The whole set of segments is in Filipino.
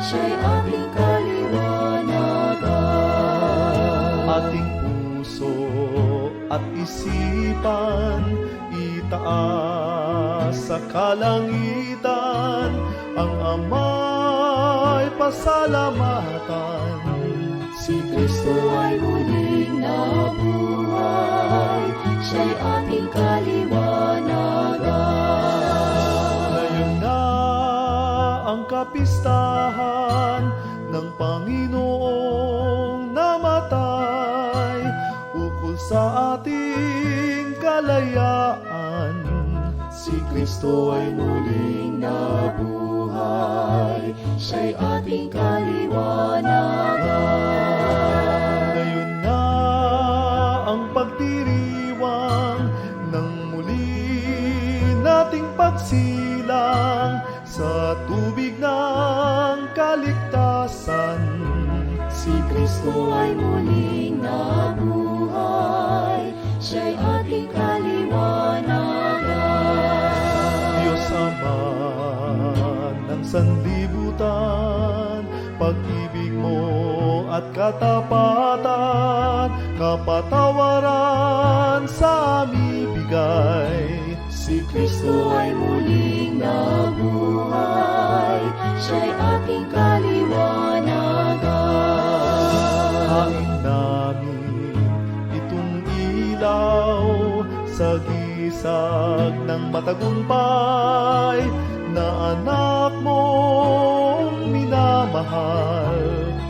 siya'y ating kaliwanagan. Ating puso at isipan, itaas sa kalangitan, ang Ama'y pasalamatan. Si Kristo ay muling nabuhay, siya'y ating kaliwanagan. Ngayon na ang kapistahan ng Panginoong namatay, ukol sa ating kalayaan. Si Kristo ay muling nabuhay, siya'y ating kaliwanagan. Ngayon na ang pagdiriwang ng muli nating pagsilang sa tubig ng kaligtasan. Si Kristo ay muling nabuhay, siya'y ating kaliwanagan. Diyos Ama ng sanlibutan, pag-ibig mo at katapatan, kapatawaran sa aming bigay. Si Kristo ay muling nabuhay, siya'y ating kaliwanagan. Hain namin itong ilaw sa gisag ng matagumpay na anak mong minamahal.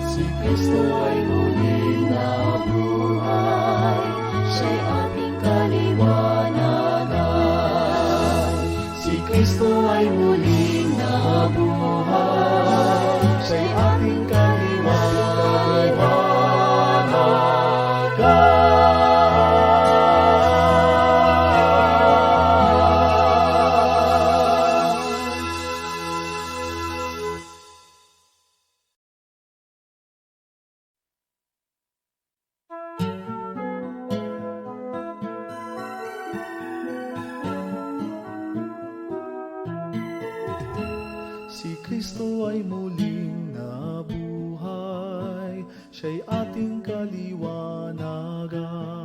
Si Kristo ay muling nabuhay, siya'y ating kaliwanagan. Si Kristo ay muling nabuhay, siya'y ating kaliwanagan. Si Kristo ay muling nabuhay, siya'y ating kaliwanagan.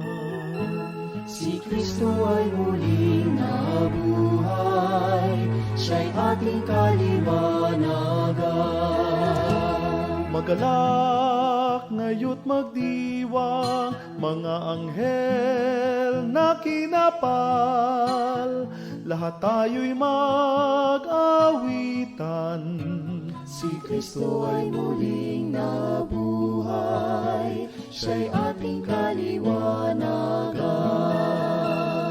Si Kristo ay muling nabuhay, siya'y ating kaliwanagan. Magalak ngayo't magdiwang, mga anghel na kinapal, lahat tayo'y mag-awitan. Si Kristo ay muling nabuhay, siya'y ating kaliwanagan.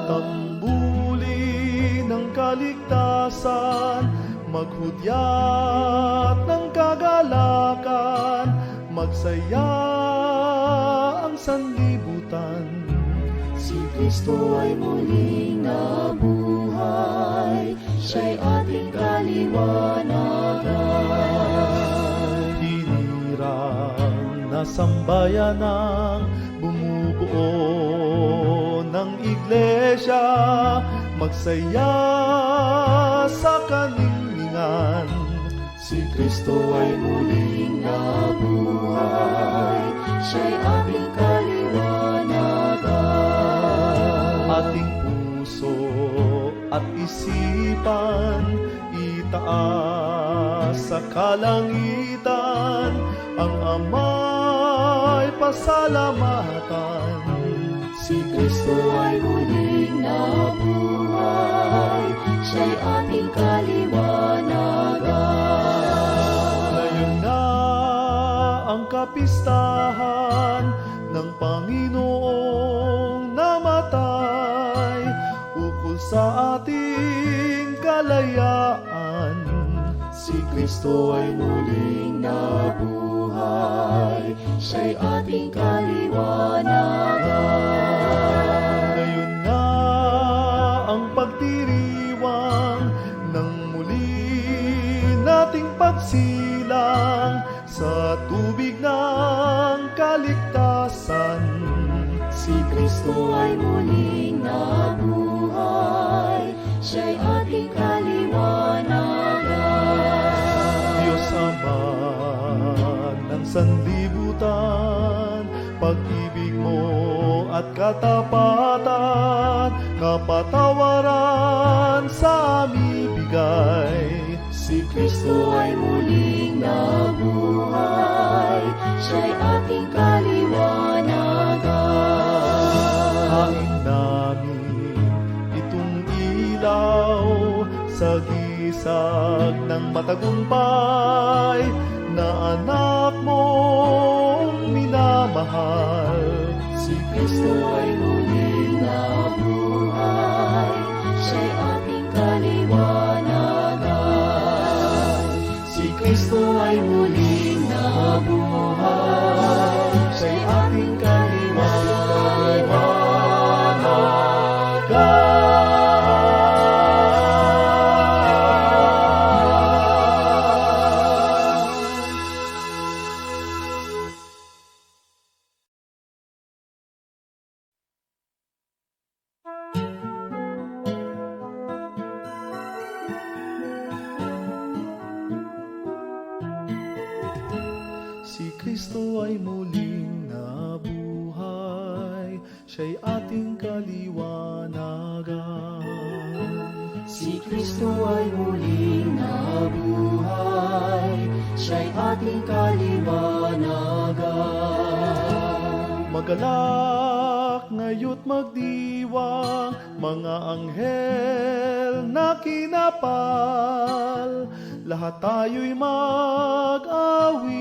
Tambuli ng kaligtasan, maghudyat ng kagalakan, magsaya ang sanlibutan. Si Kristo ay muling nabuhay, siya'y ating kaliwanagan. Hinirang na sambayanang bumubuo ng iglesia, magsaya sa kaningningan. Si Kristo ay muling nabuhay, siya'y ating kaliwanagan. Ating puso at isipan, itaas sa kalangitan, ang Ama'y pasalamatan. Si Kristo ay muling nabuhay, siya'y ating kaliwanagan. Ngayon na ang kapistahan ng Panginoong namatay, ukol sa ating kalayaan. Si Kristo ay muling nabuhay, siya'y ating kaliwanagan. Ngayon na ang pagdiriwang ng muli nating pagsilang sa tubig ng kaligtasan. Si Kristo ay muling nabuhay, siya'y ating kaliwanagan. Diyos Ama sanlibutan, pag-ibig mo at katapatan, kapatawaran sa aming bigay. Si Kristo ay muling nabuhay, siya'y ating kaliwanagan. Hain namin itong ilaw sa gisag ng matagumpay na anak mong minamahal. Si Kristo ay muling nabuhay, siya'y ating kaliwanagan. Si Kristo ay muling nabuhay, siya'y ating kaliwanagan. Si Kristo ay muling nabuhay, siya'y ating kaliwanagan. Si Kristo ay muling nabuhay, siya'y ating kaliwanagan. Magalak ngayo't magdiwang, mga anghel na kinapal, lahat tayo'y mag-awitan.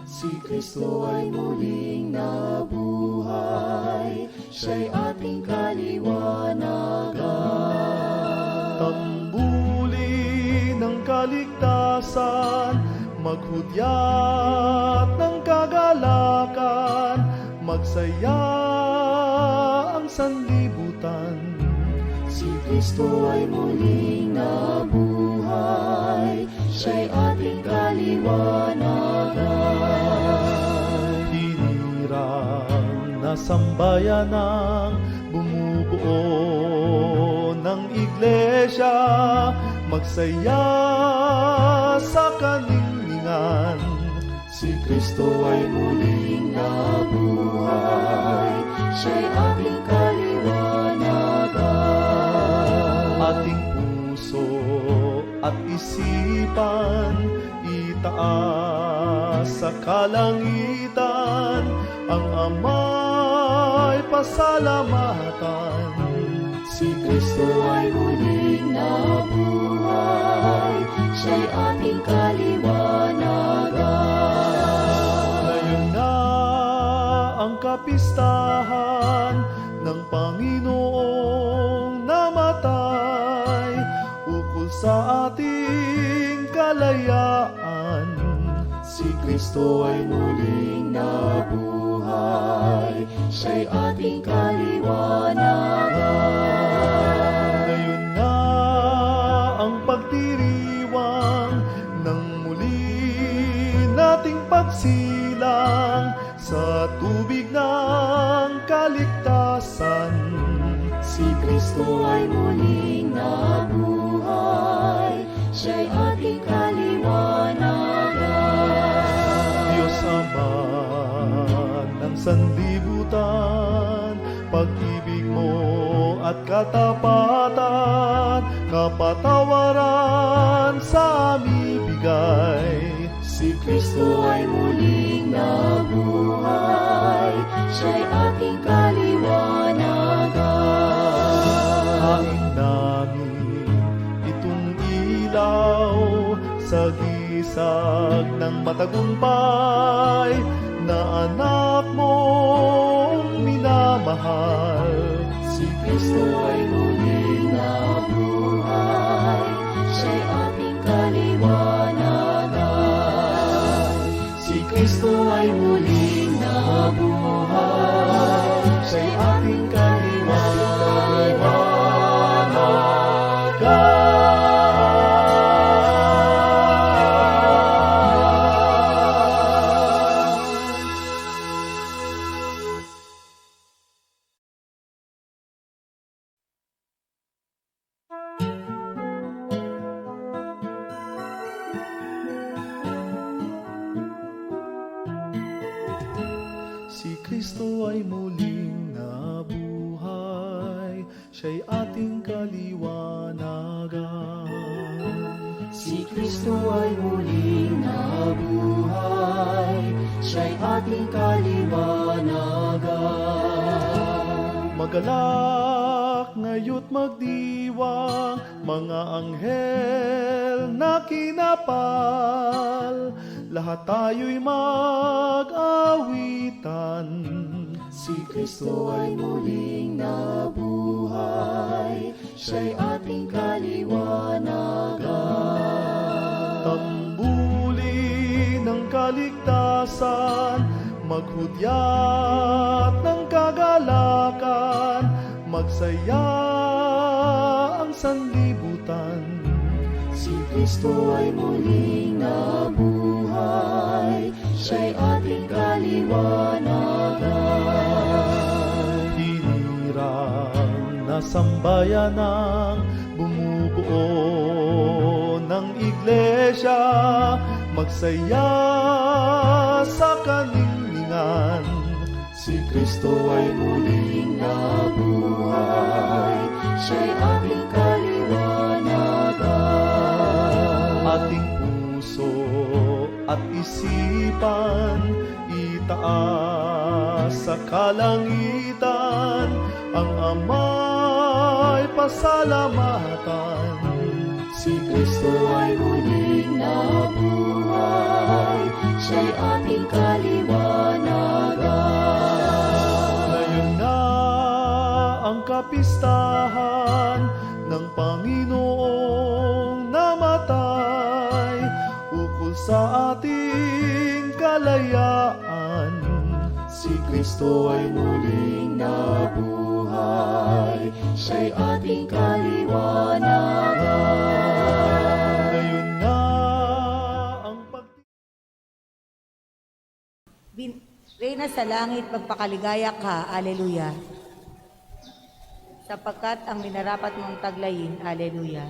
Si Kristo ay muling nabuhay, siya'y ating kaliwanagan. Tambuli ng kaligtasan, maghudyat ng kagalakan, magsaya ang sanlibutan. Si Kristo ay muling nabuhay, siya'y ating kaliwanagan. Hinirang na sambayanang bumubuo ng iglesia, magsaya sa kaningningan. Si Kristo ay muling nabuhay, siya'y ating kaliwanagan. Ating puso at isipan, itaas sa kalangitan, ang Ama'y pasalamatan. Si Kristo ay muling nabuhay, siya'y ating kaliwanagan. Ngayon na ang kapistahan ng Panginoong namatay, ukol sa ating kalayaan. Si Kristo ay muling nabuhay, siya'y ating kaliwanagan. Ngayon na ang pagdiriwang ng muli nating pagsilang sa tubig ng kaligtasan. Si Kristo ay muling nabuhay, siya'y ating kaliwanagan. Diyos Ama ng sanlibutan, pag-ibig mo at katapatan, kapatawaran sa aming bigay. Si Kristo ay muling nabuhay, siya'y ating kaliwanagan. Hain namin itong ilaw sa gisag ng matagumpay na anak mong minamahal. Si Kristo ay muling nabuhay, siya'y ating kaliwanagan. Si Kristo ay muling nabuhay, siya'y ating kaliwanagan. Kristo ay muling nabuhay, siya'y ating kaliwanagan. Si Kristo ay muling nabuhay, siya'y ating kaliwanagan. Magalak ngayo't magdiwang, mga anghel na kinapal, lahat tayo'y mag-awitan. Si Kristo ay muling nabuhay, siya'y ating kaliwanagan. Tambuli ng kaligtasan, maghudyat ng kagalakan, magsaya ang sanlibutan. Si Kristo ay muling nabuhay, siya'y ating kaliwanagan. Hinirang na sambayanang bumubuo ng iglesia, magsaya sa kaninningan. Si Kristo ay muling nabuhay, siya'y ating kaliwanagan. Ating puso at isipan, itaas sa kalangitan, ang Ama'y pasalamatan. Si Kristo ay muling nabuhay, siya'y ating kaliwanagan. Ngayon na ang kapistahan ng Panginoong namatay, ukol sa ating kalayaan. Si Kristo ay muling nabuhay, siya'y ating kaliwanagan. Ngayon na ang Reyna sa langit, magpakaligaya ka, Aleluya. Sapagkat ang minarapat mong taglayin, Aleluya,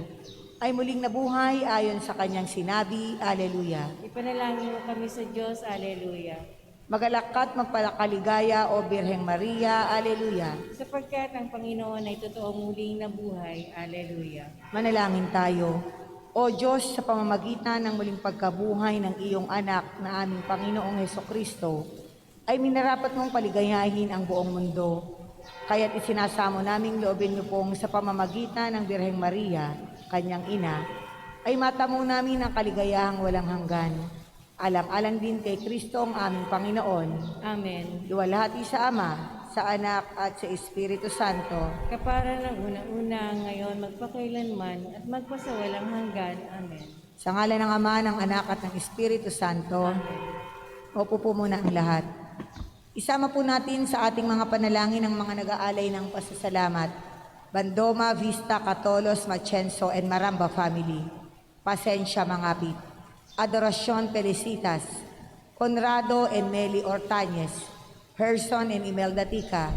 ay muling nabuhay ayon sa kanyang sinabi, Aleluya. Ipanalangin mo kami sa Diyos, Aleluya. Magalak magpakaligaya, O Birheng Maria, Aleluya. Sapagkat ang Panginoon ay totoong muling nabuhay, Aleluya. Manalangin tayo. O Diyos, sa pamamagitan ng muling pagkabuhay ng iyong anak na aming Panginoong Hesukristo, ay minarapat mong paligayahin ang buong mundo. Kaya't isinasamo naming loobin niyo pong sa pamamagitan ng Birheng Maria, kanyang ina, ay matamo namin ang kaligayahang walang hanggan. Alang-alang din kay Kristo ang aming Panginoon. Amen. Luwalhati sa Ama, sa Anak at sa Espiritu Santo. Kapara ng una-una, ngayon, magpakailanman, at magpasawalang hanggan. Amen. Sa ngalan ng Ama, ng Anak at ng Espiritu Santo. Opo po muna ang lahat. Isama po natin sa ating mga panalangin ng mga nag-aalay ng pasasalamat. Bandoma, Vista, Catolos, Machenso, and Maramba family. Pasensya Mangapit. Adoracion Felicitas. Conrado and Nelly Ortañez. Herson and Imelda Tica.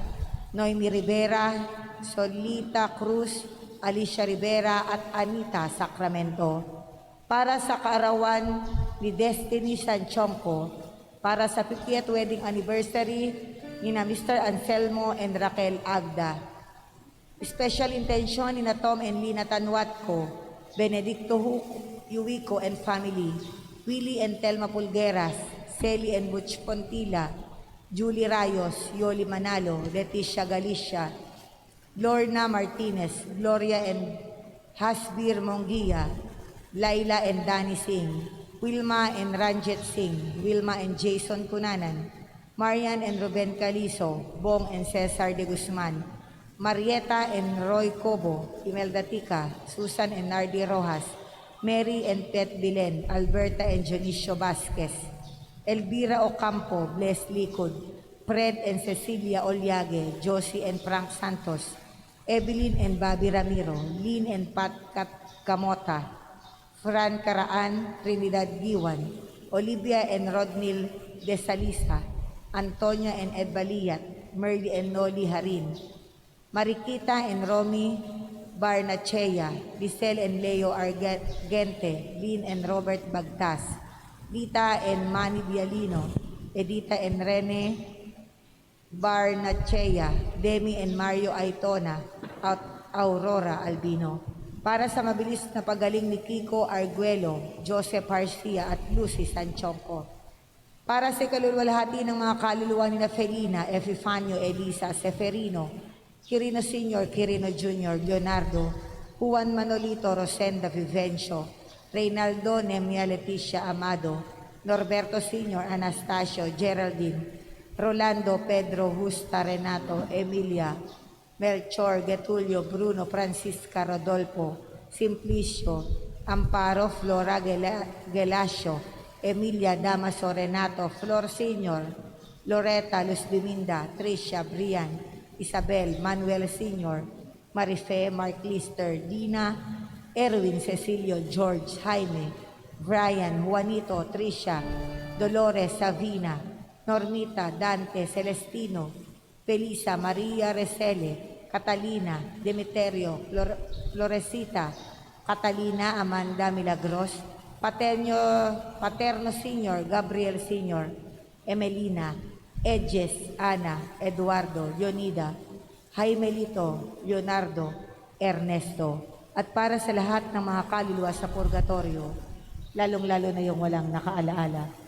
Noemi Rivera, Solita Cruz, Alicia Rivera at Anita Sacramento. Para sa kaarawan ni Destiny Sanchonco, para sa 50th wedding anniversary ni na Mr. Anselmo and Raquel Agda. Special intention ni na Tom and Lina Tanwatco, Benedicto Yuwico and family, Willie and Telma Pulgueras, Celi and Butch Pontila, Julie Rayos, Yoli Manalo, Leticia Galicia, Lorna Martinez, Gloria and Hasbir Mongia, Laila and Danny Singh, Wilma and Ranjit Singh, Wilma and Jason Cunanan, Marian and Ruben Calizo, Bong and Cesar de Guzman, Marieta and Roy Cobo, Imelda Tica, Susan and Nardi Rojas, Mary and Pet Bilen, Alberta and Jonicio Vasquez, Elvira Ocampo, Bless Likud, Fred and Cecilia Olyage, Josie and Frank Santos, Evelyn and Bobby Ramiro, Lynn and Pat Camota, Fran Caraan, Trinidad Giwan, Olivia and Rodnil De Salisa, Antonia and Ed Baliat, Merly and Noli Harin, Mariquita and Romy Barnachea, Lisel and Leo Argente, Lynn and Robert Bagtas, Lita and Manny Bialino, Edita and Rene Barnachea, Demi and Mario Aitona at Aurora Albino. Para sa mabilis na pagaling ni Kiko Arguello, Joseph Garcia at Lucy Sanchonco. Para sa kaluluwalhati ng mga kaluluwa ni Felina, Epifanio, Elisa, Seferino, Quirino Sr., Quirino Jr., Leonardo, Juan Manolito, Rosenda Vivencio, Reynaldo, Nemia Leticia Amado, Norberto Sr., Anastasio, Geraldine, Rolando, Pedro, Justa, Renato, Emilia, Melchor, Getulio, Bruno, Francisca, Rodolfo, Simplicio, Amparo, Flora, Gelasio, Emilia, Damaso, Renato, Flor Sr., Loretta, Luz Diminda, Tricia, Brian, Isabel, Manuel Sr., Marife, Mark Lister, Dina, Erwin, Cecilio, George, Jaime, Brian, Juanito, Tricia, Dolores, Savina, Normita, Dante, Celestino, Felisa, Maria Resele, Catalina, Demeterio, Floresita, Catalina, Amanda Milagros, Paterno Sr., Gabriel Sr., Emelina, Edges, Ana, Eduardo, Leonida, Jaime Lito, Leonardo, Ernesto. At para sa lahat ng mga kaluluwa sa purgatorio, lalong-lalo na yung walang nakaalaala,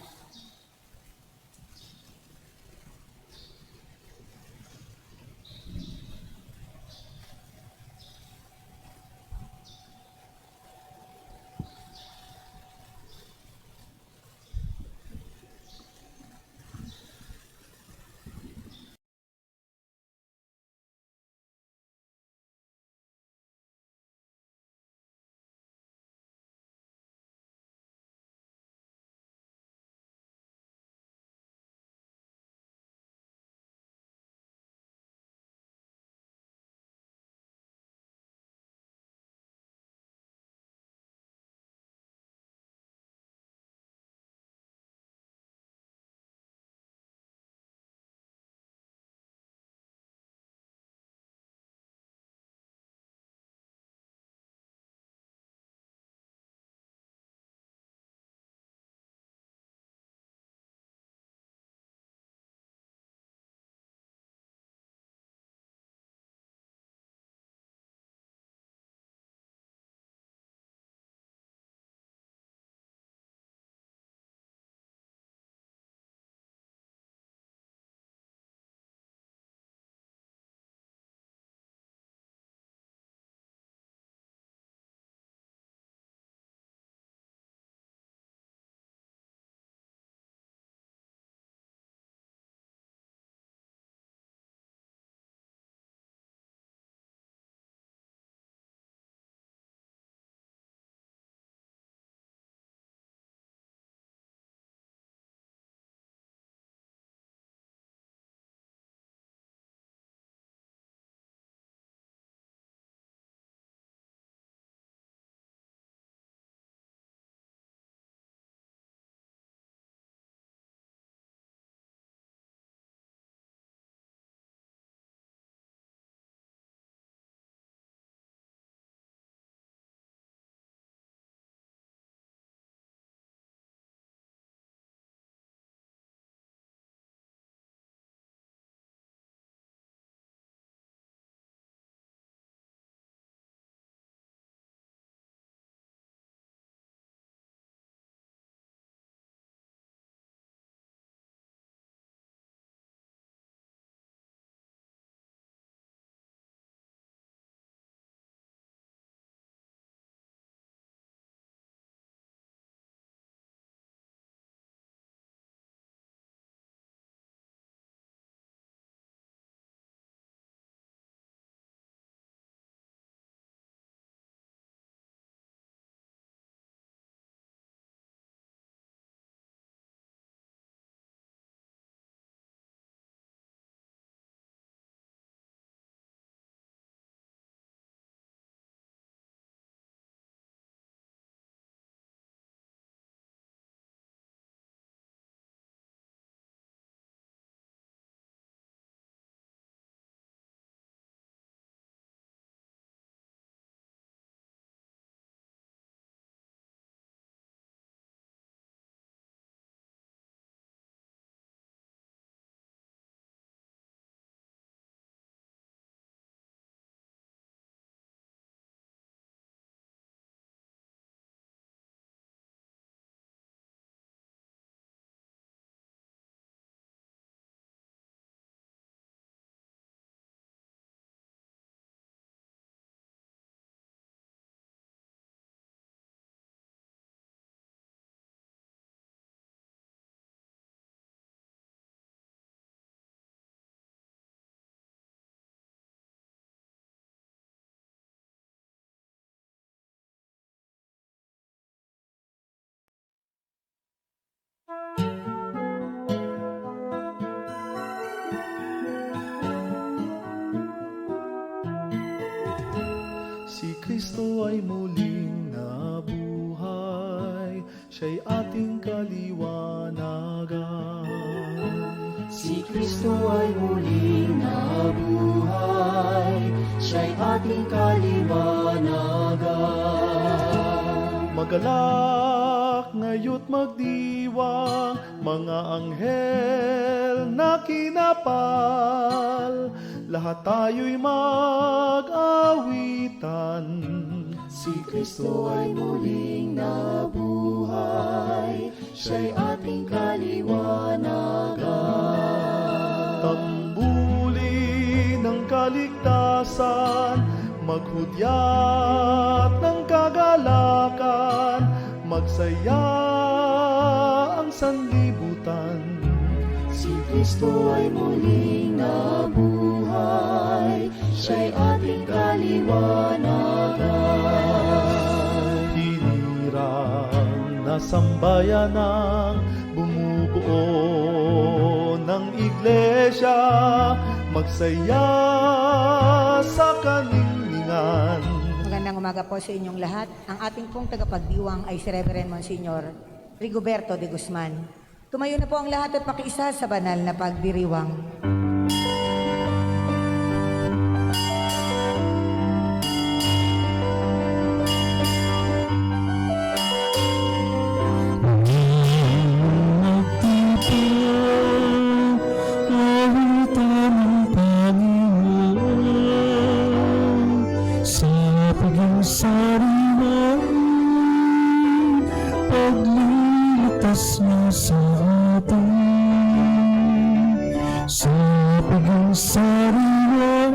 Kristo ay muling nabuhay, siya'y ating kaliwanagan. Si Kristo ay muling nabuhay, siya'y ating kaliwanagan. Magalak ngayo't magdiwang, mga anghel na kinapal, lahat tayo'y mag-awitan. Si Kristo ay muling nabuhay, siya'y ating kaliwanagan. Tambuli ng kaligtasan, maghudyat ng kagalakan, magsaya ang sanlibutan. Si Kristo ay muling nabuhay, siya'y ating kaliwanagan. Hinirang na sambayanang bumubuo ng iglesia, magsaya sa kaningningan. Magandang umaga po sa inyong lahat. Ang ating pong tagapagdiwang ay si Reverend Monsignor Rigoberto de Guzman. Tumayo na po ang lahat at makiisa sa banal na pagdiriwang. Pagliligtas mo sa atin, sa pagsariwan,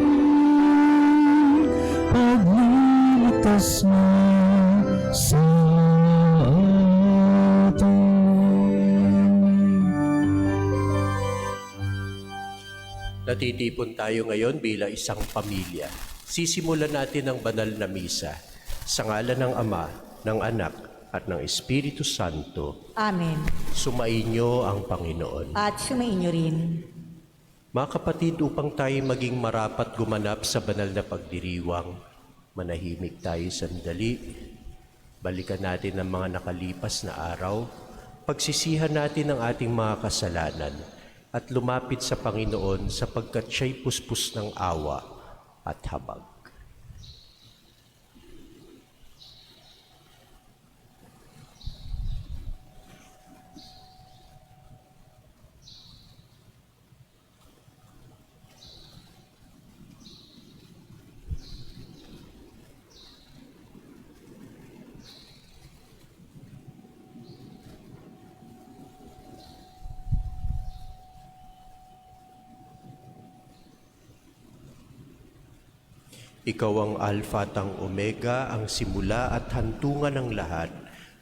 pagliligtas mo sa atin. Natitipon tayo ngayon bilang isang pamilya. Sisimulan natin ang banal na misa sa ngalan ng Ama, ng Anak, at ng Espiritu Santo. Amen. Sumainyo ang Panginoon. At sumainyo rin. Mga kapatid, upang tayo maging marapat gumanap sa banal na pagdiriwang, manahimik tayo sandali, balikan natin ang mga nakalipas na araw, pagsisihan natin ang ating mga kasalanan, at lumapit sa Panginoon sapagkat siya'y puspos ng awa at habag. Ikaw ang Alpha at ang Omega, ang simula at hantungan ng lahat.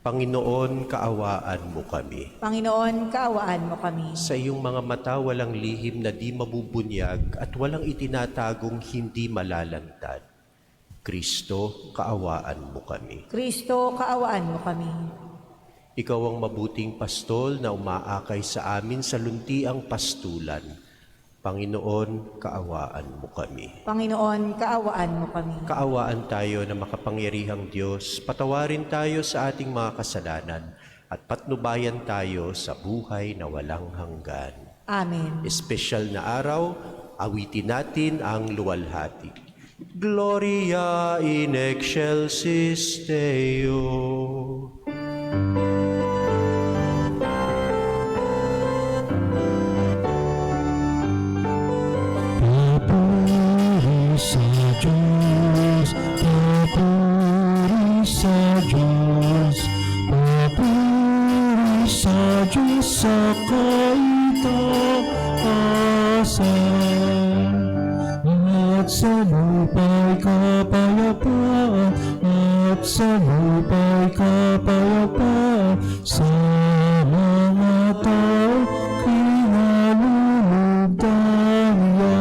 Panginoon, kaawaan mo kami. Panginoon, kaawaan mo kami. Sa iyong mga mata walang lihim na di mabubunyag at walang itinatagong hindi malalantad. Kristo, kaawaan mo kami. Kristo, kaawaan mo kami. Ikaw ang mabuting pastol na umaakay sa amin sa luntiang pastulan. Panginoon, kaawaan mo kami. Panginoon, kaawaan mo kami. Kaawaan tayo na makapangyarihang Diyos, patawarin tayo sa ating mga kasalanan at patnubayan tayo sa buhay na walang hanggan. Amen. Espesyal na araw, awitin natin ang luwalhati. Gloria in excelsis Deo. Papuri sa Diyos, papuri sa Diyos, papuri sa Diyos sa kaitaasan. At sa lupa'y kapayapaan, at sa lupa'y kapayapaan, sa mga tao kinalulugdan niya.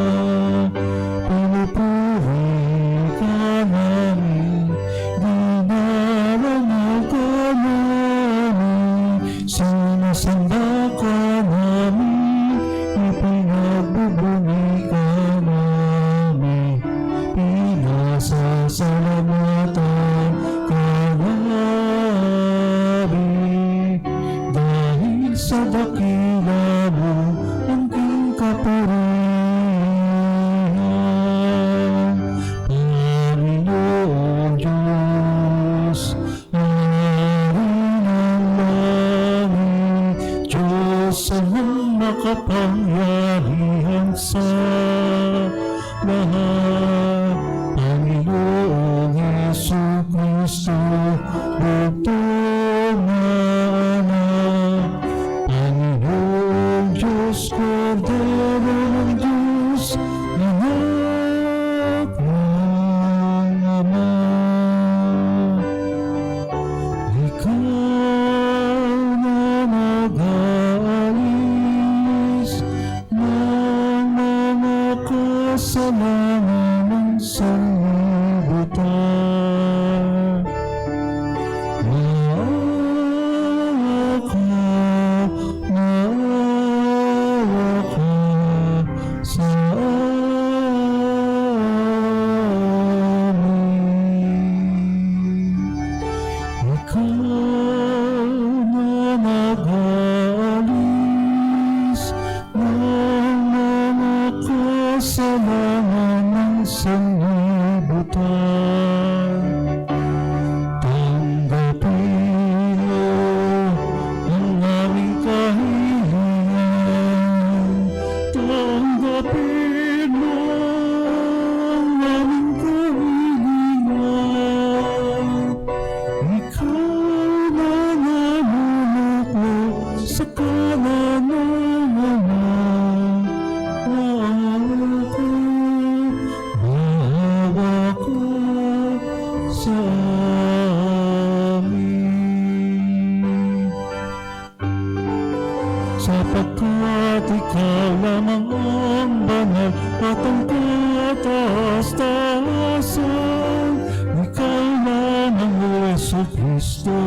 Pinupuri ka namin, dinarangal ka namin, sinasamba ka namin, ipinagbubunyi ka namin, pinasasalamatan sa dakila mo ang king kapurihan. Panginoon Diyos, hari ng langit, Diyos ang makapangyarihan sa lahat. Panginoong Jesucristo, bugtong na anak. Panginoong Diyos, Kordero ng Diyos, anak ng Ama. Ikaw na nag-aalis ng mga kasalanan ng sanlibutan. Maawa ka sa amin. Ikaw na nag-aalis ng mga kasalanan ng sanlibutan. Tanggapin mo ang aming kahilingan. Tanggapin mo ang aming kahilingan. Ikaw na namumuno sa kanan ng Ama. Maawa ka sa amin. Sapagkat ikaw lamang ang banal at ang kataas-taasan. Ikaw lamang, O Jesucristo,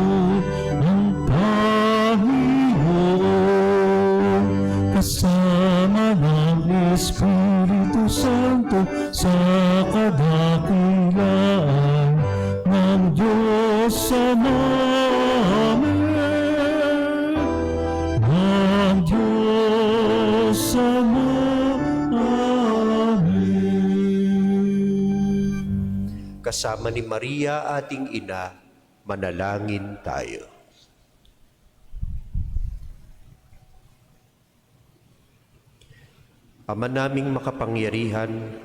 ang Panginoon. Kasama ng Espiritu Santo sa kadakilaan ng Diyos Ama. Amen. Ng Diyos Ama. Amen. Kasama ni Maria ating ina, manalangin tayo. Ama naming makapangyarihan,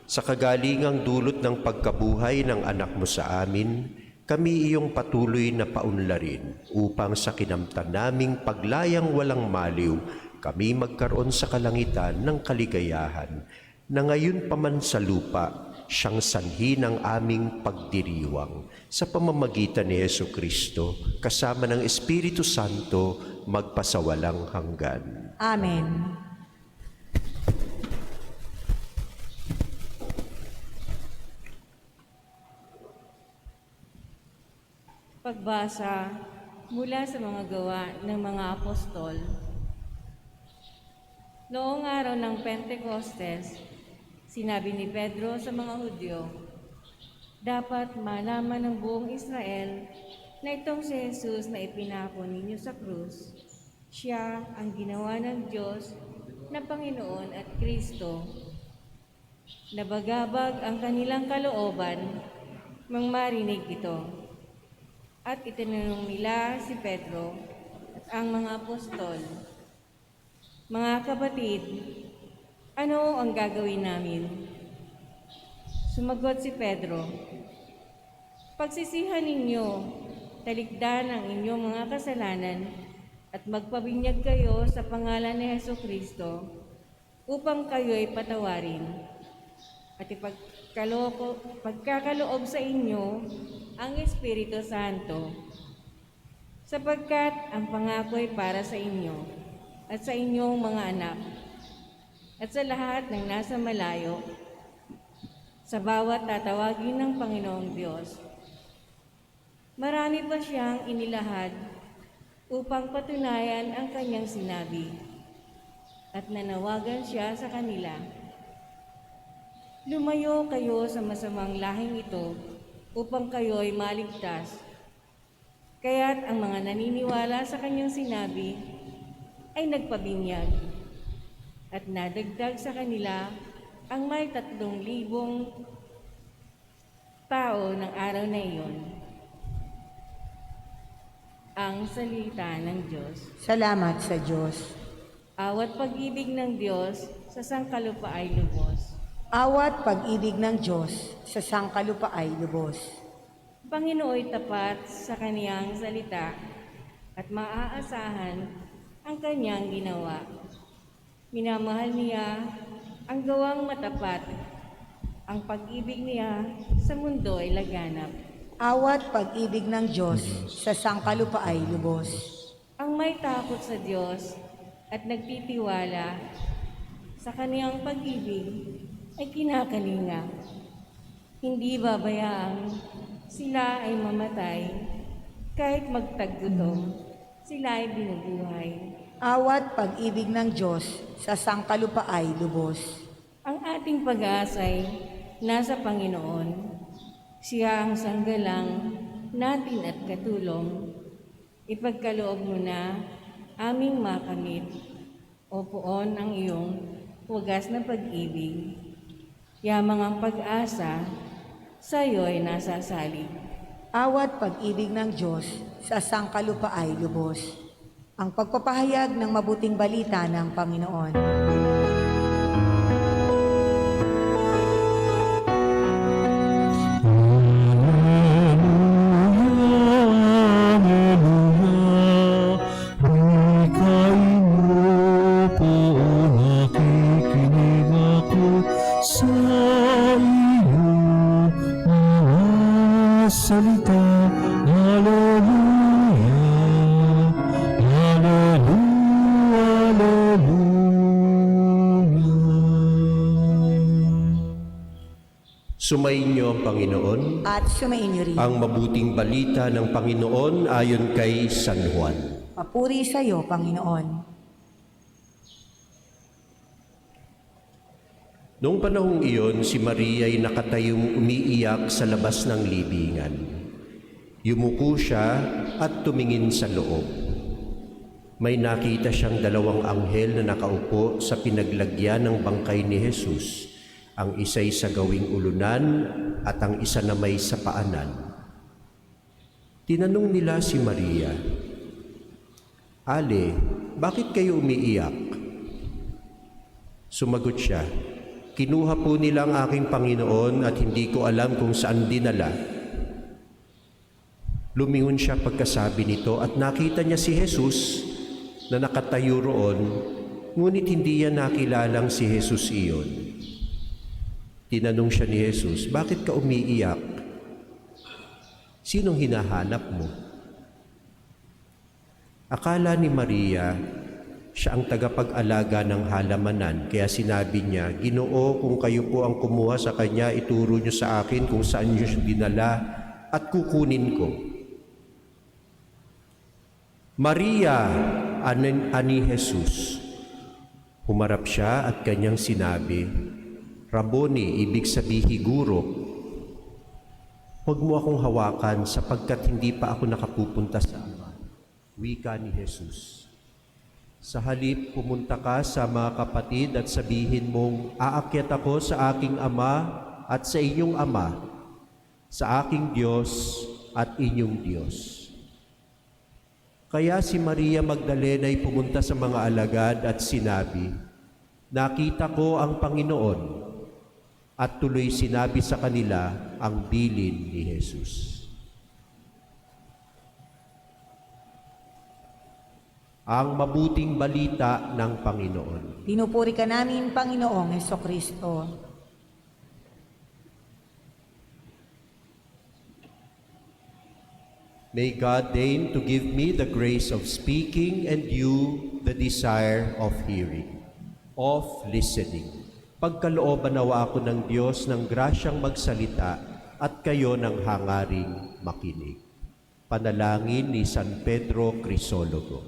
sa kagalingang dulot ng pagkabuhay ng anak mo sa amin, kami iyong patuloy na paunlarin upang sa kinamtan naming paglayang walang maliw, kami magkaroon sa kalangitan ng kaligayahan, na ngayon pa man sa lupa, siyang sanhi ng aming pagdiriwang. Sa pamamagitan ni Jesucristo, kasama ng Espiritu Santo, magpasawalang hanggan. Amen. Pagbasa mula sa mga gawa ng mga apostol. Noong araw ng Pentecostes, sinabi ni Pedro sa mga Hudyo, "Dapat malaman ng buong Israel na itong si Jesus na ipinako ninyo sa krus, siya ang ginawa ng Diyos na Panginoon at Kristo. Nabagabag ang kanilang kalooban mang marinig ito. At itinanong nila si Pedro at ang mga apostol, "Mga kapatid, ano ang gagawin namin?" Sumagot si Pedro, "Pagsisihan ninyo, talikdan ang inyong mga kasalanan at magpabinyag kayo sa pangalan ni Jesucristo upang kayo'y patawarin. At pagkakaloob sa inyo ang Espiritu Santo, sapagkat ang pangako'y para sa inyo at sa inyong mga anak at sa lahat ng nasa malayo, sa bawat tatawagin ng Panginoong Diyos. Marami pa siyang inilahad upang patunayan ang kanyang sinabi, at nanawagan siya sa kanila, Lumayo kayo sa masamang lahing ito upang kayo'y maligtas. Kaya't ang mga naniniwala sa kanyang sinabi ay nagpabinyag at nadagdag sa kanila ang may 3,000 tao ng araw na iyon. Ang salita ng Diyos. Salamat sa Diyos. Awat pag-ibig ng Diyos sa sangkalupa ay lubos. Awat pag-ibig ng Diyos sa sangkalupa ay lubos. Panginooy tapat sa kaniyang salita at maaasahan ang kanyang ginawa. Minamahal niya ang gawang matapat. Ang pag-ibig niya sa mundo ay laganap. Awat pag-ibig ng Diyos sa sangkalupa ay lubos. Ang may takot sa Diyos at nagtitiwala sa kaniyang pag-ibig ay kinakalinga. Hindi babayaang sila ay mamatay, kahit magtaggutom, sila ay binubuhay. Awat pag-ibig ng Diyos sa sangkalupa ay lubos. Ang ating pag-asa ay nasa Panginoon. Siya ang sanggalang natin at katulong. Ipagkaloob mo na aming makamit, o poon ang iyong wagas na pag-ibig. Yamang ang pag-asa, sa iyo ay nasasalig. Awat pag-ibig ng Diyos sa sangkalupa ay lubos. Ang pagpapahayag ng mabuting balita ng Panginoon. Salita, Hallelujah, Hallelujah, Hallelujah. Sumainyo ang Panginoon. At sumainyo rin. Ang mabuting balita ng Panginoon ayon kay San Juan. Papuri sa iyo, Panginoon. Noong panahong iyon, si Maria ay nakatayong umiiyak sa labas ng libingan. Yumuko siya at tumingin sa loob. May nakita siyang 2 anghel na nakaupo sa pinaglagyan ng bangkay ni Jesus, ang isa'y sa gawing ulunan at ang isa na may sa paanan. Tinanong nila si Maria, "Ale, bakit kayo umiiyak?" Sumagot siya, "Kinuha po nila ang aking Panginoon at hindi ko alam kung saan dinala." Lumingon siya pagkasabi nito at nakita niya si Jesus na nakatayo roon, ngunit hindi niya nakilalang si Jesus iyon. Tinanong siya ni Jesus, "Bakit ka umiiyak? Sinong hinahanap mo?" Akala ni Maria, siya ang tagapag-alaga ng halamanan, kaya sinabi niya, "Ginoo, kung kayo po ang kumuha sa kanya, ituro niyo sa akin kung saan niyo siya dinala at kukunin ko." "Maria," ani Jesus. Humarap siya at kanyang sinabi, "Rabboni," ibig sabihin guro. "Huwag mo akong hawakan sapagkat hindi pa ako nakapupunta sa Ama," wika ni Jesus. "Sa halip, pumunta ka sa mga kapatid at sabihin mong, aakyat ako sa aking Ama at sa inyong Ama, sa aking Diyos at inyong Diyos." Kaya si Maria Magdalena ay pumunta sa mga alagad at sinabi, "Nakita ko ang Panginoon," at tuloy sinabi sa kanila ang bilin ni Jesus. Ang mabuting balita ng Panginoon. Pinupuri ka namin, Panginoong Hesukristo. May God deign to give me the grace of speaking and you the desire of hearing, of listening. Pagkalooban nawa ako ng Diyos ng grasyang magsalita at kayo ng hangaring makinig. Panalangin ni San Pedro Crisologo.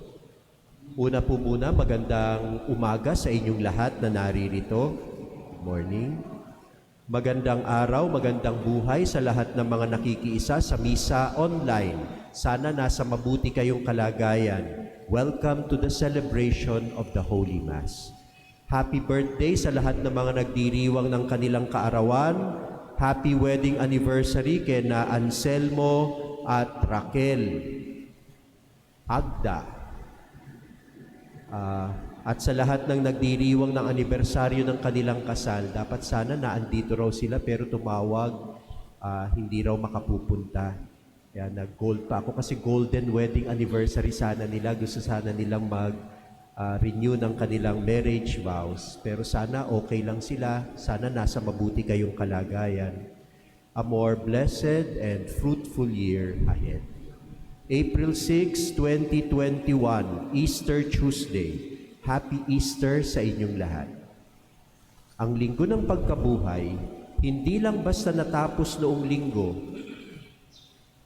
Una po muna, magandang umaga sa inyong lahat na naririto. Morning. Magandang araw, magandang buhay sa lahat ng mga nakikiisa sa misa online. Sana nasa mabuti kayong kalagayan. welcome to the celebration of the Holy Mass. Happy birthday sa lahat ng mga nagdiriwang ng kanilang kaarawan. Happy wedding anniversary kay na Anselmo at Raquel Agda. At sa lahat ng nagdiriwang ng anibersaryo ng kanilang kasal, dapat sana naandito raw sila pero tumawag, hindi raw makapupunta. Kaya nag-gold pa ako kasi golden wedding anniversary sana nila. Gusto sana nilang mag-renew ng kanilang marriage vows. Pero sana okay lang sila. Sana nasa mabuti kayong kalagayan. A more blessed and fruitful year ahead. April 6, 2021, Easter Tuesday. Happy Easter sa inyong lahat. Ang linggo ng pagkabuhay, hindi lang basta natapos noong linggo,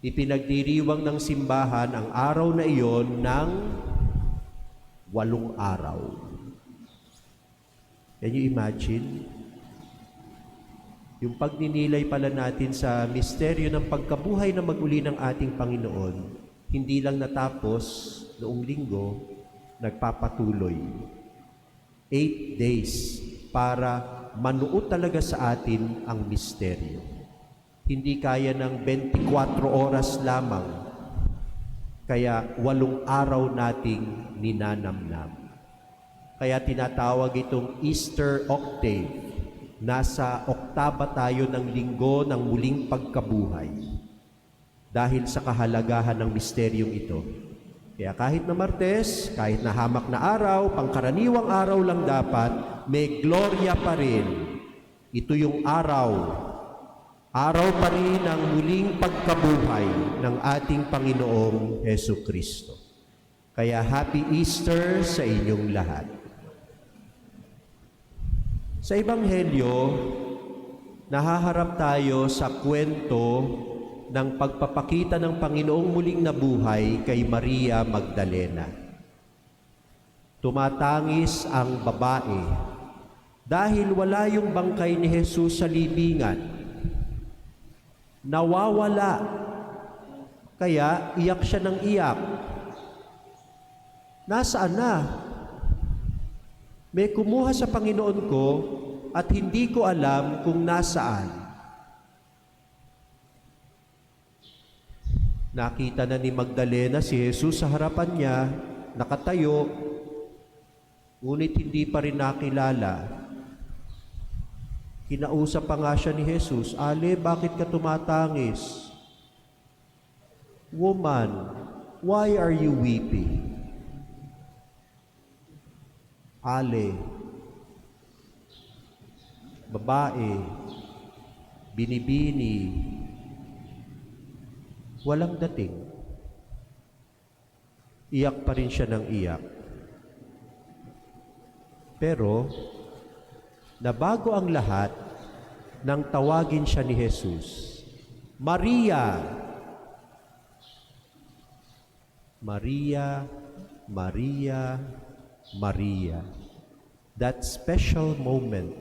ipinagdiriwang ng simbahan ang araw na iyon ng 8 araw. Can you imagine? Yung pagninilay pala natin sa misteryo ng pagkabuhay na mag-uli ng ating Panginoon, hindi lang natapos noong linggo, nagpapatuloy. 8 days para manuot talaga sa atin ang misteryo. Hindi kaya ng 24 oras lamang, kaya 8 araw nating ninanamnam. Kaya tinatawag itong Easter Octave. Nasa oktaba tayo ng linggo ng muling pagkabuhay dahil sa kahalagahan ng misteryong ito. Kaya kahit na Martes, kahit na hamak na araw, pangkaraniwang araw lang dapat, may gloria pa rin. Ito yung araw pa rin ng muling pagkabuhay ng ating Panginoong Hesukristo. Kaya Happy Easter sa inyong lahat. Sa Ebanghelyo, nahaharap tayo sa kwento ng pagpapakita ng Panginoong muling nabuhay kay Maria Magdalena. Tumatangis ang babae dahil wala yung bangkay ni Jesus sa libingan. Nawawala. Kaya iyak siya ng iyak. Nasaan na? May kumuha sa Panginoon ko at hindi ko alam kung nasaan. Nakita na ni Magdalena si Jesus sa harapan niya, nakatayo, ngunit hindi pa rin nakilala. Kinausap pa nga siya ni Jesus, "Ale, bakit ka tumatangis? Woman, why are you weeping?" Ale, babae, binibini, walang dating. Iyak pa rin siya ng iyak. Pero, nabago ang lahat nang tawagin siya ni Jesus. Maria! Maria, Maria, Maria. That special moment,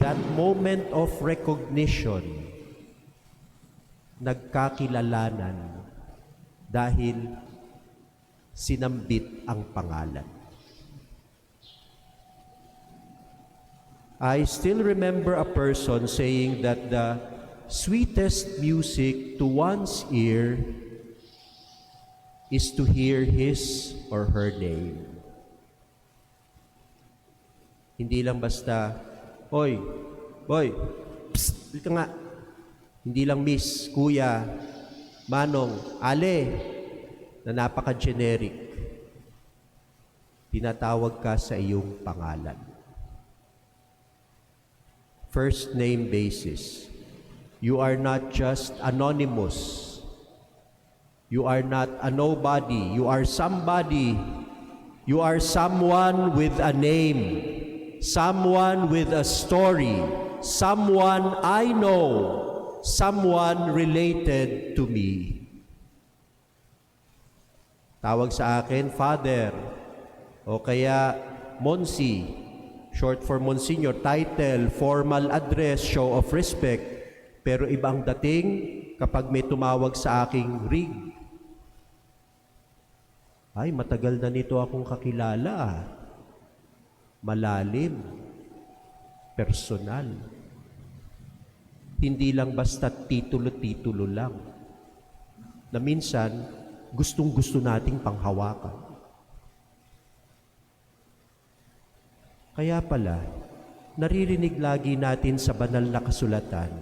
that moment of recognition, nagkakilalanan dahil sinambit ang pangalan. I still remember a person saying that the sweetest music to one's ear is to hear his or her name. Hindi lang basta, "Hoy, boy, psst, dito nga." Hindi lang miss, kuya, manong, ale, na napaka-generic. Tinatawag ka sa iyong pangalan. First name basis. You are not just anonymous. You are not a nobody. You are somebody. You are someone with a name. Someone with a story. Someone I know. Someone related to me. Tawag sa akin, Father, o kaya Monsi, short for Monsignor, title, formal address, show of respect. Pero ibang dating kapag may tumawag sa aking rig. Ay, matagal na nito akong kakilala ah. Malalim, personal. Hindi lang basta titulo-titulo lang. Na minsan, gustong-gusto nating panghawakan. Kaya pala, naririnig lagi natin sa banal na kasulatan,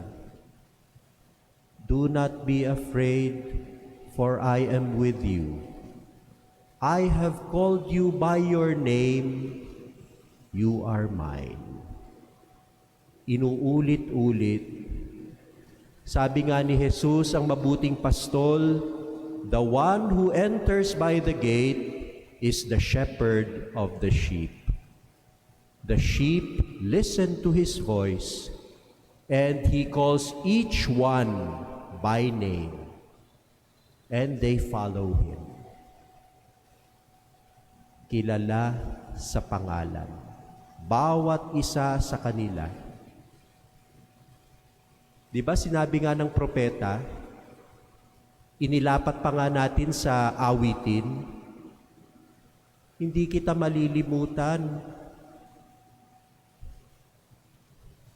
"Do not be afraid, for I am with you. I have called you by your name, you are mine." Inuulit-ulit. Sabi nga ni Jesus, ang mabuting pastol, "The one who enters by the gate is the shepherd of the sheep. The sheep listen to his voice, and he calls each one by name, and they follow him." Kilala sa pangalan. Bawat isa sa kanila. Di ba sinabi nga ng propeta, inilapat pa nga natin sa awitin, "Hindi kita malilimutan."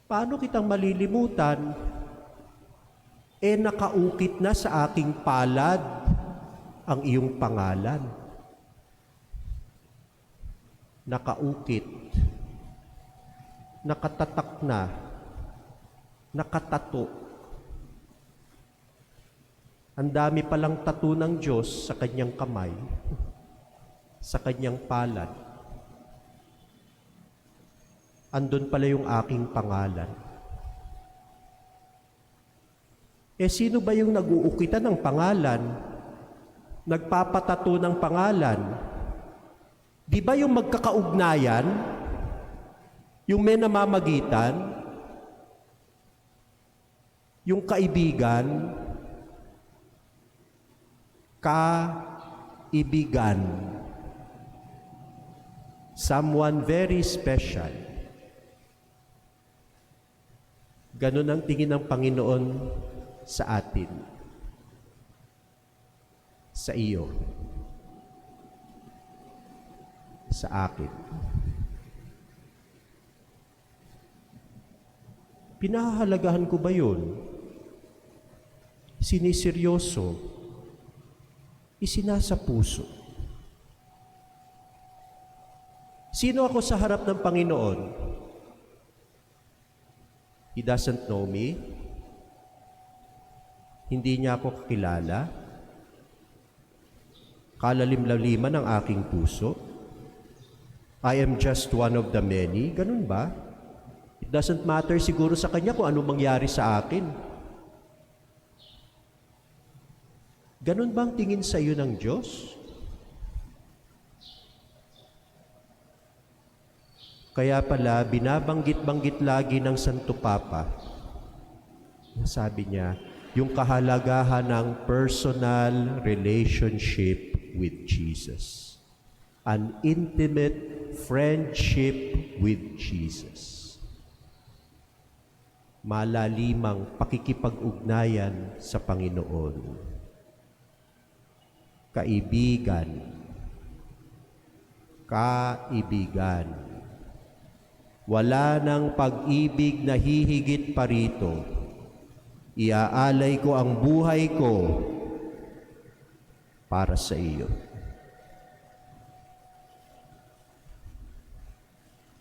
Paano kitang malilimutan? Nakaukit na sa aking palad ang iyong pangalan. Nakaukit, nakatatak na, nakatato. Ang dami palang tato ng Diyos sa kanyang kamay, sa kanyang palad. Andun pala yung aking pangalan. Sino ba yung nag-uukitan ng pangalan? Nagpapatato ng pangalan? Di ba yung magkakaugnayan? Yung may namamagitan? Yung kaibigan? Kaibigan. Someone very special. Ganun ang tingin ng Panginoon sa atin. Sa iyo. Sa akin. Pinahahalagahan ko ba yun? Siniseryoso? Isinasa puso? Sino ako sa harap ng Panginoon? He doesn't know me? Hindi niya ako kakilala? Kalalim-laliman ang aking puso? I am just one of the many? Ganun ba? It doesn't matter siguro sa kanya kung anong mangyari sa akin. Ganun ba ang tingin sa iyo ng Diyos? Kaya pala, binabanggit-banggit lagi ng Santo Papa, sabi niya, yung kahalagahan ng personal relationship with Jesus. An intimate friendship with Jesus. Malalimang pakikipag-ugnayan sa Panginoon. Kaibigan. Kaibigan. Wala nang pag-ibig na hihigit pa rito. Iaalay ko ang buhay ko para sa iyo.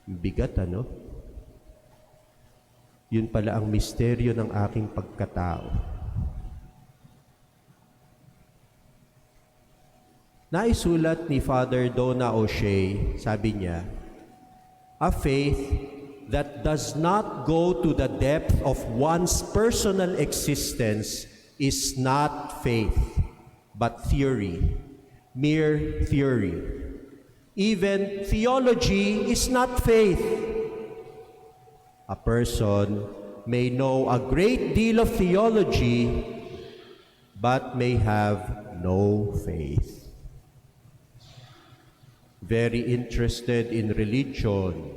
Bigat, ano? Yun pala ang misteryo ng aking pagkatao. Naisulat ni Father Donna O'Shea, sabi niya, a faith that does not go to the depth of one's personal existence is not faith, but theory, mere theory. Even theology is not faith. A person may know a great deal of theology, but may have no faith. Very interested in religion,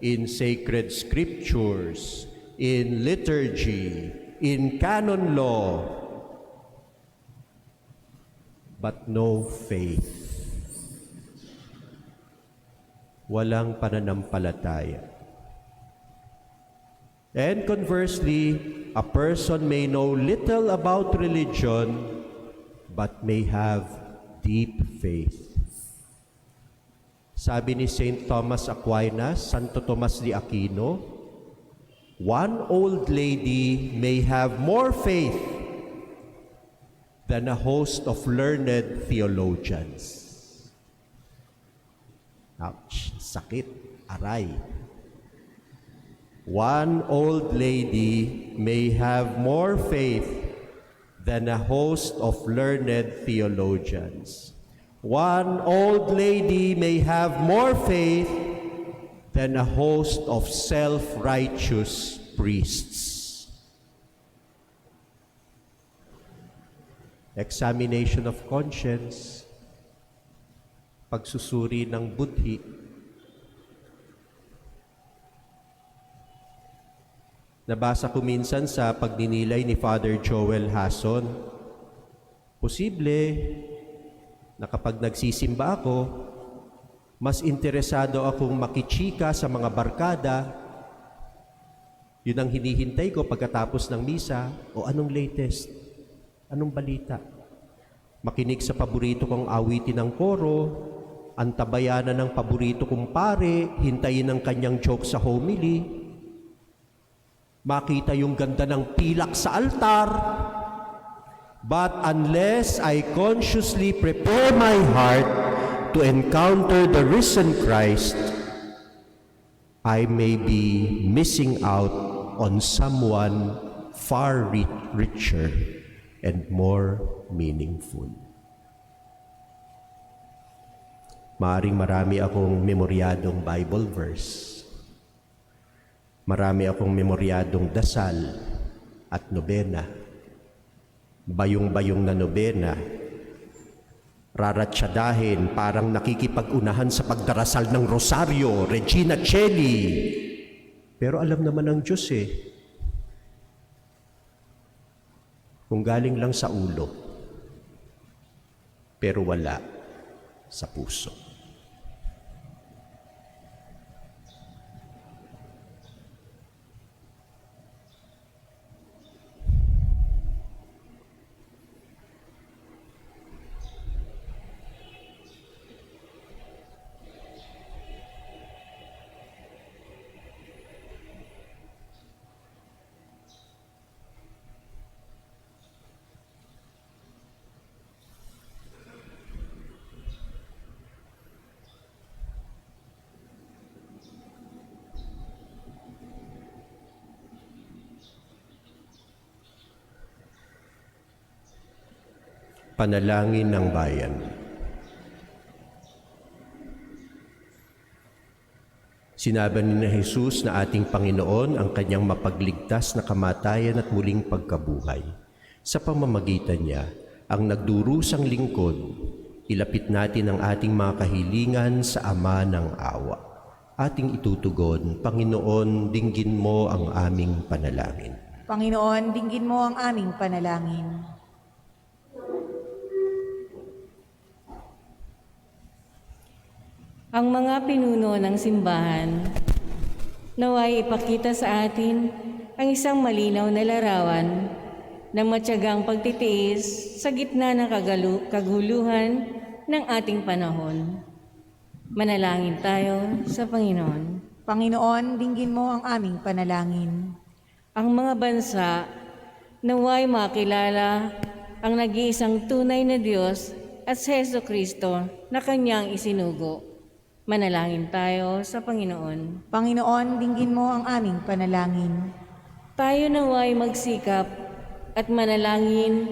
in sacred scriptures, in liturgy, in canon law, but no faith. walang pananampalataya. And conversely, a person may know little about religion but may have deep faith. Sabi ni St. Thomas Aquinas, Santo Tomas de Aquino, one old lady may have more faith than a host of learned theologians. Ouch, sakit, aray. One old lady may have more faith than a host of learned theologians. One old lady may have more faith than a host of self-righteous priests. Examination of conscience, pagsusuri ng budhi, nabasa ko minsan sa pagninilay ni Father Joel Hason, posible na kapag nagsisimba ako, mas interesado akong makichika sa mga barkada. Yun ang hinihintay ko pagkatapos ng misa. O anong latest? Anong balita? Makinig sa paborito kong awitin ng koro, antabayanan ng paborito kong pare, hintayin ang kanyang joke sa homily, makita yung ganda ng pilak sa altar. But unless I consciously prepare my heart to encounter the risen Christ, I may be missing out on someone far richer and more meaningful. Maaring marami akong memoryadong Bible verse. Marami akong memoryadong dasal at nobena. Bayong-bayong na nobena. Raratsadahin parang nakikipag-unahan sa pagdarasal ng Rosario, Regina Coeli. Pero alam naman ng Diyos kung galing lang sa ulo, pero wala sa puso. Panalangin ng bayan. Sinabi ni Jesus na ating Panginoon ang kanyang mapagligtas na kamatayan at muling pagkabuhay. Sa pamamagitan niya, ang nagdurusang lingkod, ilapit natin ang ating mga kahilingan sa Ama ng awa. Ating itutugon, Panginoon, dinggin mo ang aming panalangin. Panginoon, dinggin mo ang aming panalangin. Ang mga pinuno ng simbahan, naway ipakita sa atin ang isang malinaw na larawan ng matyagang pagtitiis sa gitna ng kaguluhan ng ating panahon. Manalangin tayo sa Panginoon. Panginoon, dinggin mo ang aming panalangin. Ang mga bansa, naway makilala ang nag-iisang tunay na Diyos at si Jesucristo na kanyang isinugo. Manalangin tayo sa Panginoon. Panginoon, dinggin mo ang aming panalangin. Tayo naway magsikap at manalangin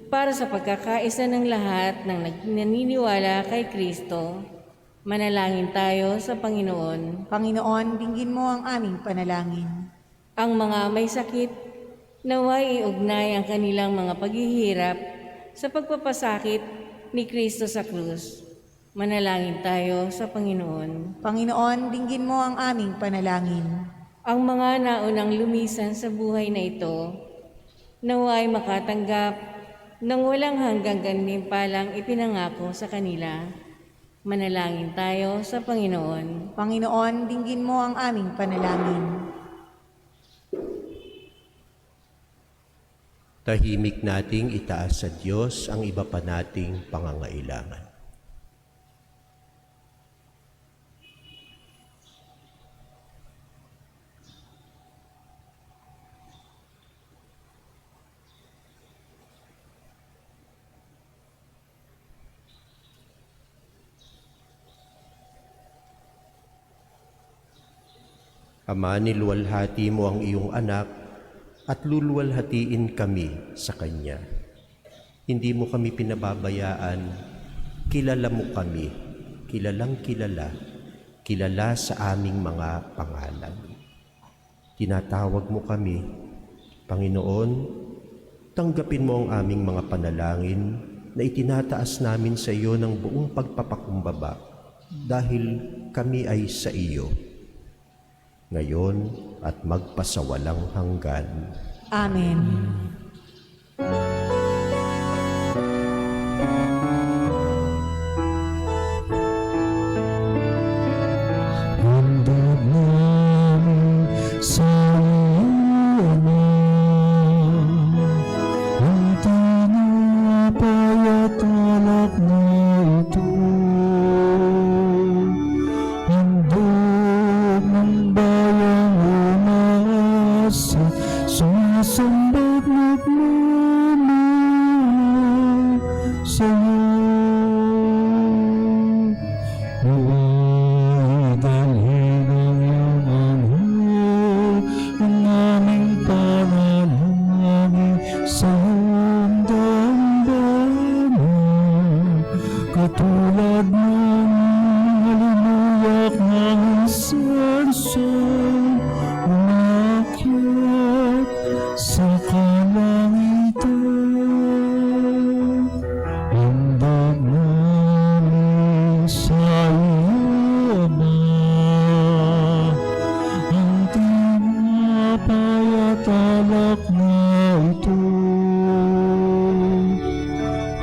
para sa pagkakaisa ng lahat ng naniniwala kay Kristo. Manalangin tayo sa Panginoon. Panginoon, dinggin mo ang aming panalangin. Ang mga may sakit, naway iugnay ang kanilang mga paghihirap sa pagpapasakit ni Kristo sa krus. Manalangin tayo sa Panginoon. Panginoon, dinggin mo ang aming panalangin. Ang mga naunang lumisan sa buhay na ito, naway makatanggap ng walang hanggang gantimpalang ipinangako sa kanila. Manalangin tayo sa Panginoon. Panginoon, dinggin mo ang aming panalangin. Tahimik nating itaas sa Diyos ang iba pa nating pangangailangan. Ama, niluwalhati mo ang iyong anak at luluwalhatiin kami sa Kanya. Hindi mo kami pinababayaan, kilala mo kami, kilalang kilala, kilala sa aming mga pangalan. Tinatawag mo kami, Panginoon, tanggapin mo ang aming mga panalangin na itinataas namin sa iyo ng buong pagpapakumbaba dahil kami ay sa iyo. Ngayon at magpasawalang hanggan. Amen. Handog namin sa iyo, Ama, ang tinapay at alak na ito. Handog ng bayang umaasa, sumasambat nagmamahal sa iyo. Huwag dalhin ang iyong anghel, ang aming panalangin sa iyong dambana, katulad ng halimuyak ng isansang umakyat sa kalangitan. Handog namin sa iyo, Ama, ang tinapay at alak na ito.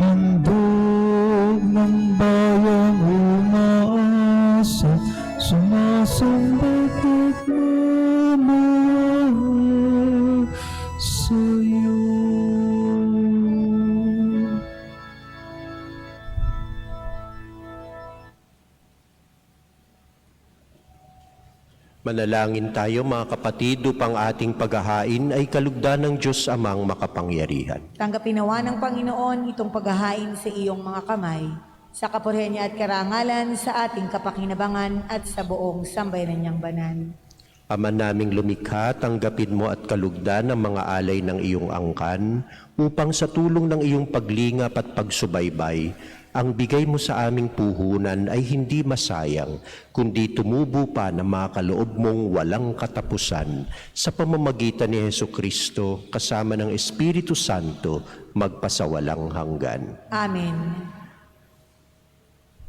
Handog ng bayang umaasa, sumasambat at nagmamahal sa iyo. Manalangin tayo mga kapatid upang ating paghahain ay kalugdan ng Diyos Amang makapangyarihan. Tanggapin nawa ng Panginoon itong paghahain sa iyong mga kamay, sa kapurihan niya at karangalan sa ating kapakinabangan at sa buong sambayanan niyang banal. Ama naming lumikha, tanggapin mo at kalugdan ang mga alay ng iyong angkan upang sa tulong ng iyong paglingap at pagsubaybay, ang bigay mo sa aming puhunan ay hindi masayang, kundi tumubo pa na makaloob mong walang katapusan sa pamamagitan ni Hesukristo kasama ng Espiritu Santo magpasawalang hanggan. Amen.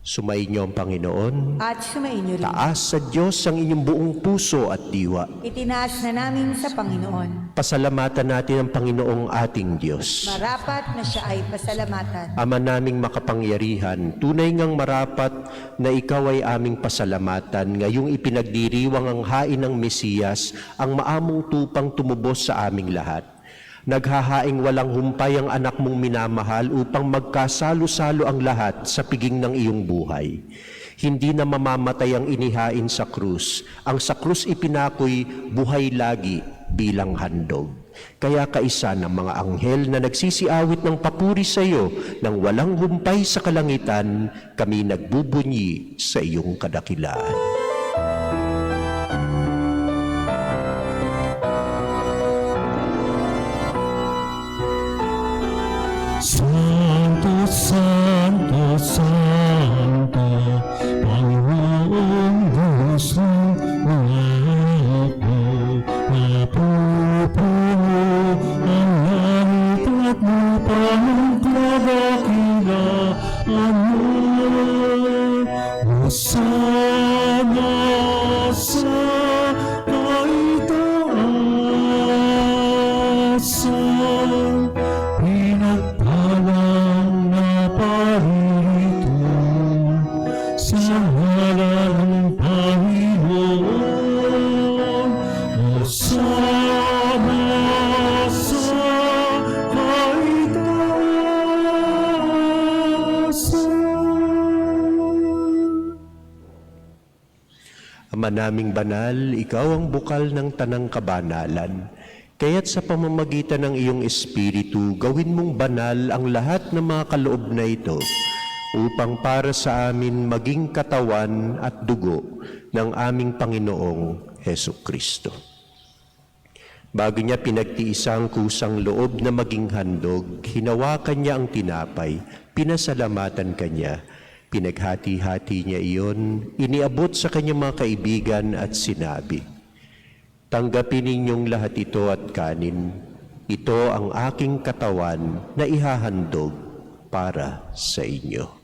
Sumainyo ang Panginoon. At sumainyo rin. Taas sa Diyos ang inyong buong puso at diwa. Itinaas na namin sa Panginoon. Pasalamatan natin ang Panginoong ating Diyos. Marapat na siya ay pasalamatan. Ama naming makapangyarihan, tunay ngang marapat na ikaw ay aming pasalamatan ngayong ipinagdiriwang ang hain ng Mesiyas, ang maamong tupang tumubos sa aming lahat. Naghahaing walang humpay ang anak mong minamahal upang magkasalo-salo ang lahat sa piging ng iyong buhay. Hindi na mamamatay ang inihain sa krus. Ang sa krus ipinakoy buhay lagi bilang handog. Kaya kaisa ng mga anghel na nagsisiawit ng papuri sa iyo nang walang humpay sa kalangitan, kami nagbubunyi sa iyong kadakilaan. Santo, Santo, Santo, Panginoong Diyos ng lahat, napupuno ang langit at lupa ng kadakilaan mo. Hosana sa kaitaasan, pinagpalang na paririto Ama naming banal, ikaw ang bukal ng tanang kabanalan. Kaya't sa pamamagitan ng iyong Espiritu, gawin mong banal ang lahat ng mga kaloob na ito, upang para sa amin maging katawan at dugo ng aming Panginoong Hesukristo. Bago niya pinagtiisang kusang loob na maging handog, hinawakan niya ang tinapay, pinasalamatan kanya, pinaghati-hati niya iyon, iniabot sa kanyang mga kaibigan at sinabi, "Tanggapin ninyong lahat ito at kanin. Ito ang aking katawan na ihahandog para sa inyo."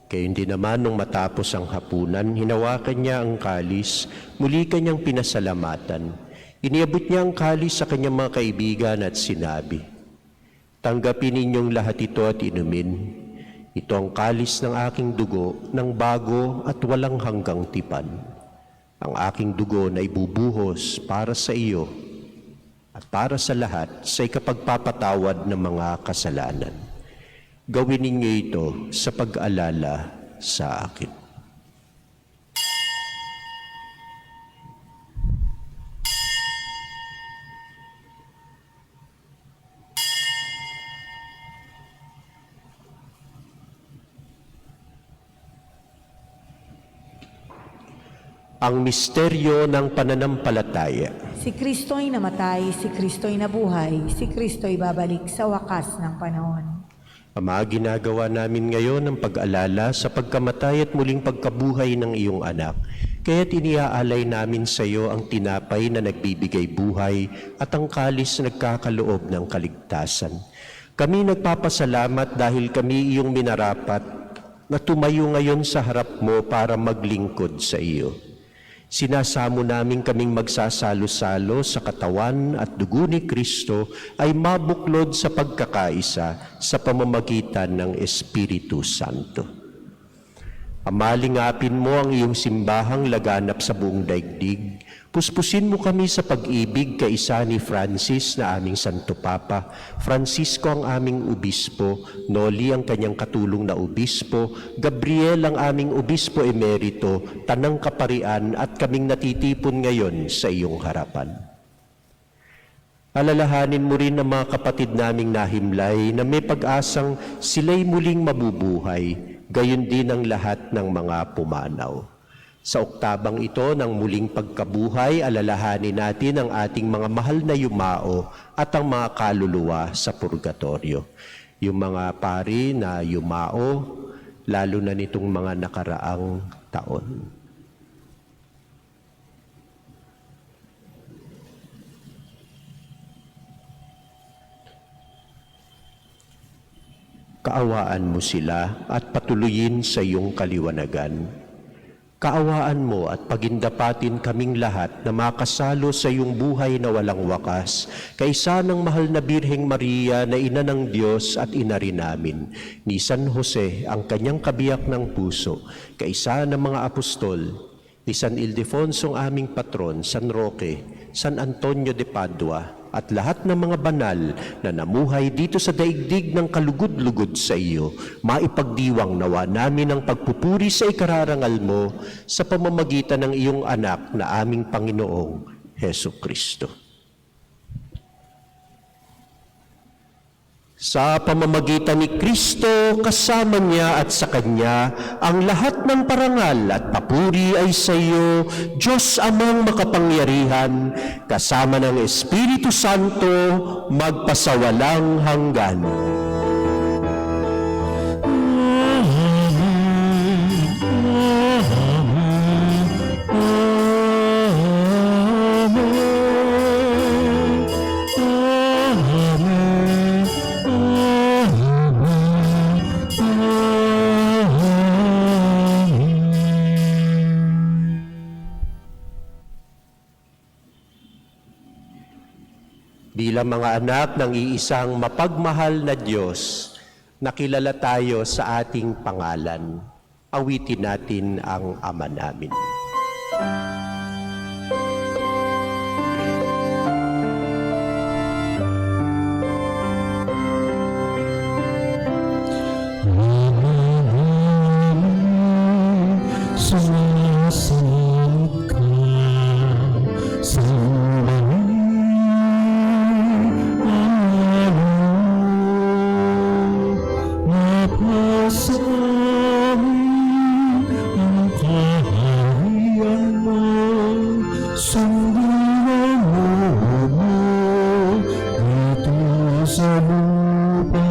Kaya hindi naman nung matapos ang hapunan, hinawakan niya ang kalis, muli kanyang pinasalamatan. Iniabot niya ang kalis sa kanyang mga kaibigan at sinabi, "Tanggapin ninyong lahat ito at inumin. Ito ang kalis ng aking dugo ng bago at walang hanggang tipan. Ang aking dugo na ibubuhos para sa iyo at para sa lahat sa ikapagpapatawad ng mga kasalanan. Gawin ninyo ito sa pag-alala sa akin." Ang misteryo ng pananampalataya. Si Kristo'y namatay, si Kristo'y nabuhay, si Kristo'y babalik sa wakas ng panahon. Ama, ginagawa namin ngayon ang pag-alala sa pagkamatay at muling pagkabuhay ng iyong anak. Kaya't iniaalay namin sa iyo ang tinapay na nagbibigay buhay at ang kalis na nagkakaloob ng kaligtasan. Kami nagpapasalamat dahil kami iyong minarapat na tumayo ngayon sa harap mo para maglingkod sa iyo. Sinasamo namin kaming magsasalo-salo sa katawan at dugo ni Kristo ay mabuklod sa pagkakaisa sa pamamagitan ng Espiritu Santo. Amalingapin mo ang iyong simbahang laganap sa buong daigdig. Puspusin mo kami sa pag-ibig kaisa ni Francis na aming Santo Papa, Francisco ang aming Obispo, Noli ang kanyang katulong na Obispo, Gabriel ang aming Obispo Emerito, Tanang Kaparian at kaming natitipon ngayon sa iyong harapan. Alalahanin mo rin ang mga kapatid naming nahimlay na may pag-asang sila'y muling mabubuhay, gayon din ang lahat ng mga pumanaw. Sa oktabang ito ng muling pagkabuhay, alalahanin natin ang ating mga mahal na yumao at ang mga kaluluwa sa purgatorio. Yung mga pari na yumao, lalo na nitong mga nakaraang taon. Kaawaan mo sila at patuloyin sa iyong kaliwanagan. Kaawaan mo at pagindapatin kaming lahat na makasalo sa iyong buhay na walang wakas, kaisa ng mahal na Birheng Maria na ina ng Diyos at ina rin namin, ni San Jose ang kanyang kabiyak ng puso, kaisa ng mga apostol, ni San Ildefonso ang aming patron, San Roque, San Antonio de Padua, at lahat ng mga banal na namuhay dito sa daigdig ng kalugod-lugod sa iyo, maipagdiwang nawa namin ang pagpupuri sa ikararangal mo sa pamamagitan ng iyong anak na aming Panginoong Hesukristo. Sa pamamagitan ni Kristo, kasama niya at sa Kanya, ang lahat ng parangal at papuri ay sa iyo, Diyos Amang makapangyarihan, kasama ng Espiritu Santo, magpasawalang hanggan. Bilang mga anak ng iisang mapagmahal na Diyos, nakilala tayo sa ating pangalan. awitin natin ang Ama namin. Sumasalit ka sa mapasahin ang kaharian mo, sundin ang mo dito sa lupa,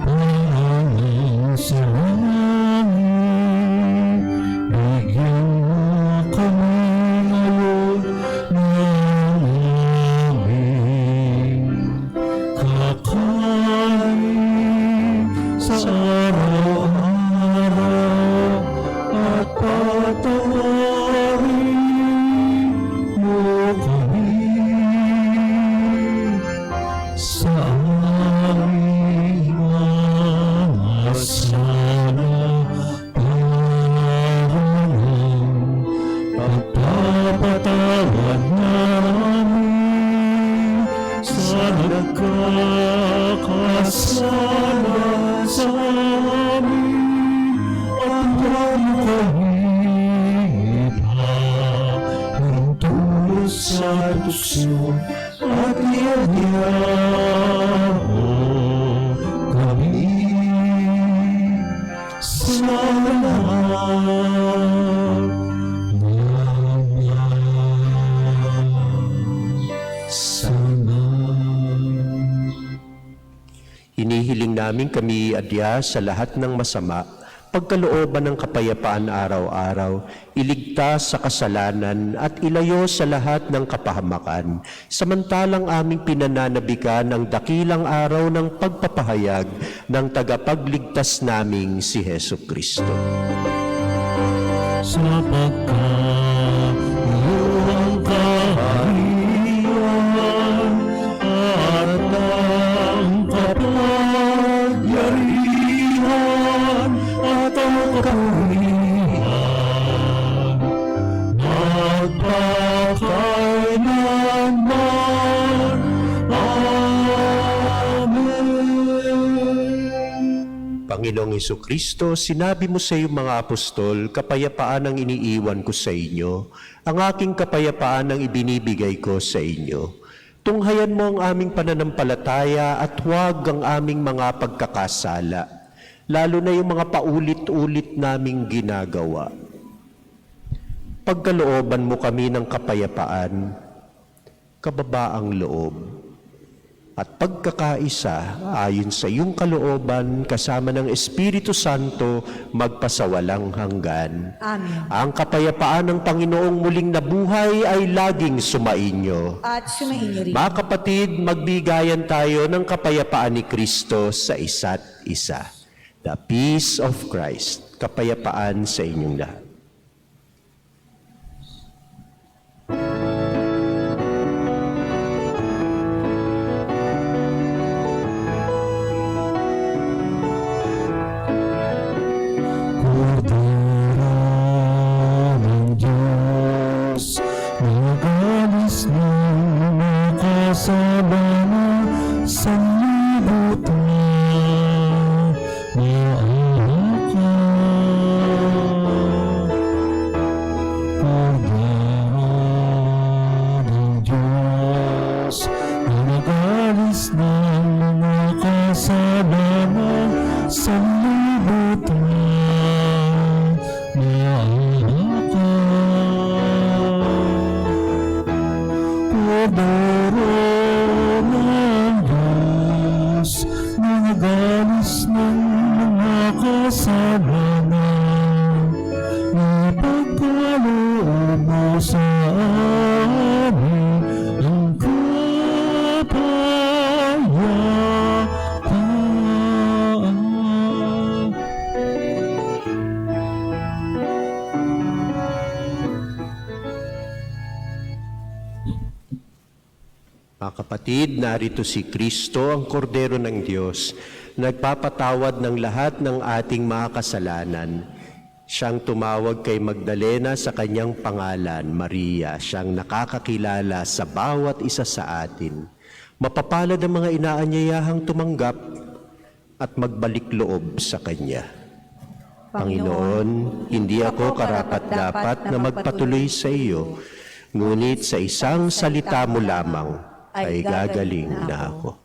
parang sa langit. Bigyan mo kami ngayon ng aming kakain sa araw-araw at patawarin mo kami sa aming mga sala. Pagpapatawad namin sa nagkakasala sa amin at huwag mo kami ipahintulos sa tukso at iadya mo kami sa lahat. Hinihiling namin kami adya sa lahat ng masama, pagkalooban ng kapayapaan araw-araw, iligtas sa kasalanan at ilayo sa lahat ng kapahamakan, samantalang aming pinananabikan ang dakilang araw ng pagpapahayag ng tagapagligtas naming si Hesukristo. Sapagkat iyong kaharian at ang kapangyarihan at ang kapurihan magpakailanman. Amen. Panginoong Hesukristo, sinabi mo sa iyong mga apostol, kapayapaan ang iniiwan ko sa inyo, ang aking kapayapaan ang ibinibigay ko sa inyo. Tunghayan mo ang aming pananampalataya at huwag ang aming mga pagkakasala, lalo na yung mga paulit-ulit naming ginagawa. Pagkalooban mo kami ng kapayapaan, kababaang loob, at pagkakaisa ayon sa iyong kalooban kasama ng Espiritu Santo magpasawalang hanggan. Amen. Ang kapayapaan ng Panginoong muling nabuhay ay laging sumainyo. At sumainyo rin. Mga kapatid, magbigayan tayo ng kapayapaan ni Kristo sa isa't isa. The peace of Christ. Kapayapaan sa inyong lahat. Kordero ng Diyos, nagalis ng mga kasalanan sa libutan, maawa ka. Kordero ng Diyos, nagalis ng mga kasalanan sa libutan, Kordero ng Diyos, nagalis ng mga kasalanan, ipagkaloob mo sa amin ang kapayapaan. Mga kapatid, narito si Kristo, ang Kordero ng Diyos, nagpapatawad ng lahat ng ating mga kasalanan. Siyang tumawag kay Magdalena sa kanyang pangalan, Maria, siyang nakakakilala sa bawat isa sa atin. Mapapalad ang mga inaanyayahang tumanggap at magbalik loob sa Kanya. Panginoon, hindi ako karapat-dapat na magpatuloy sa iyo, ngunit sa isang salita mo lamang ay gagaling na ako.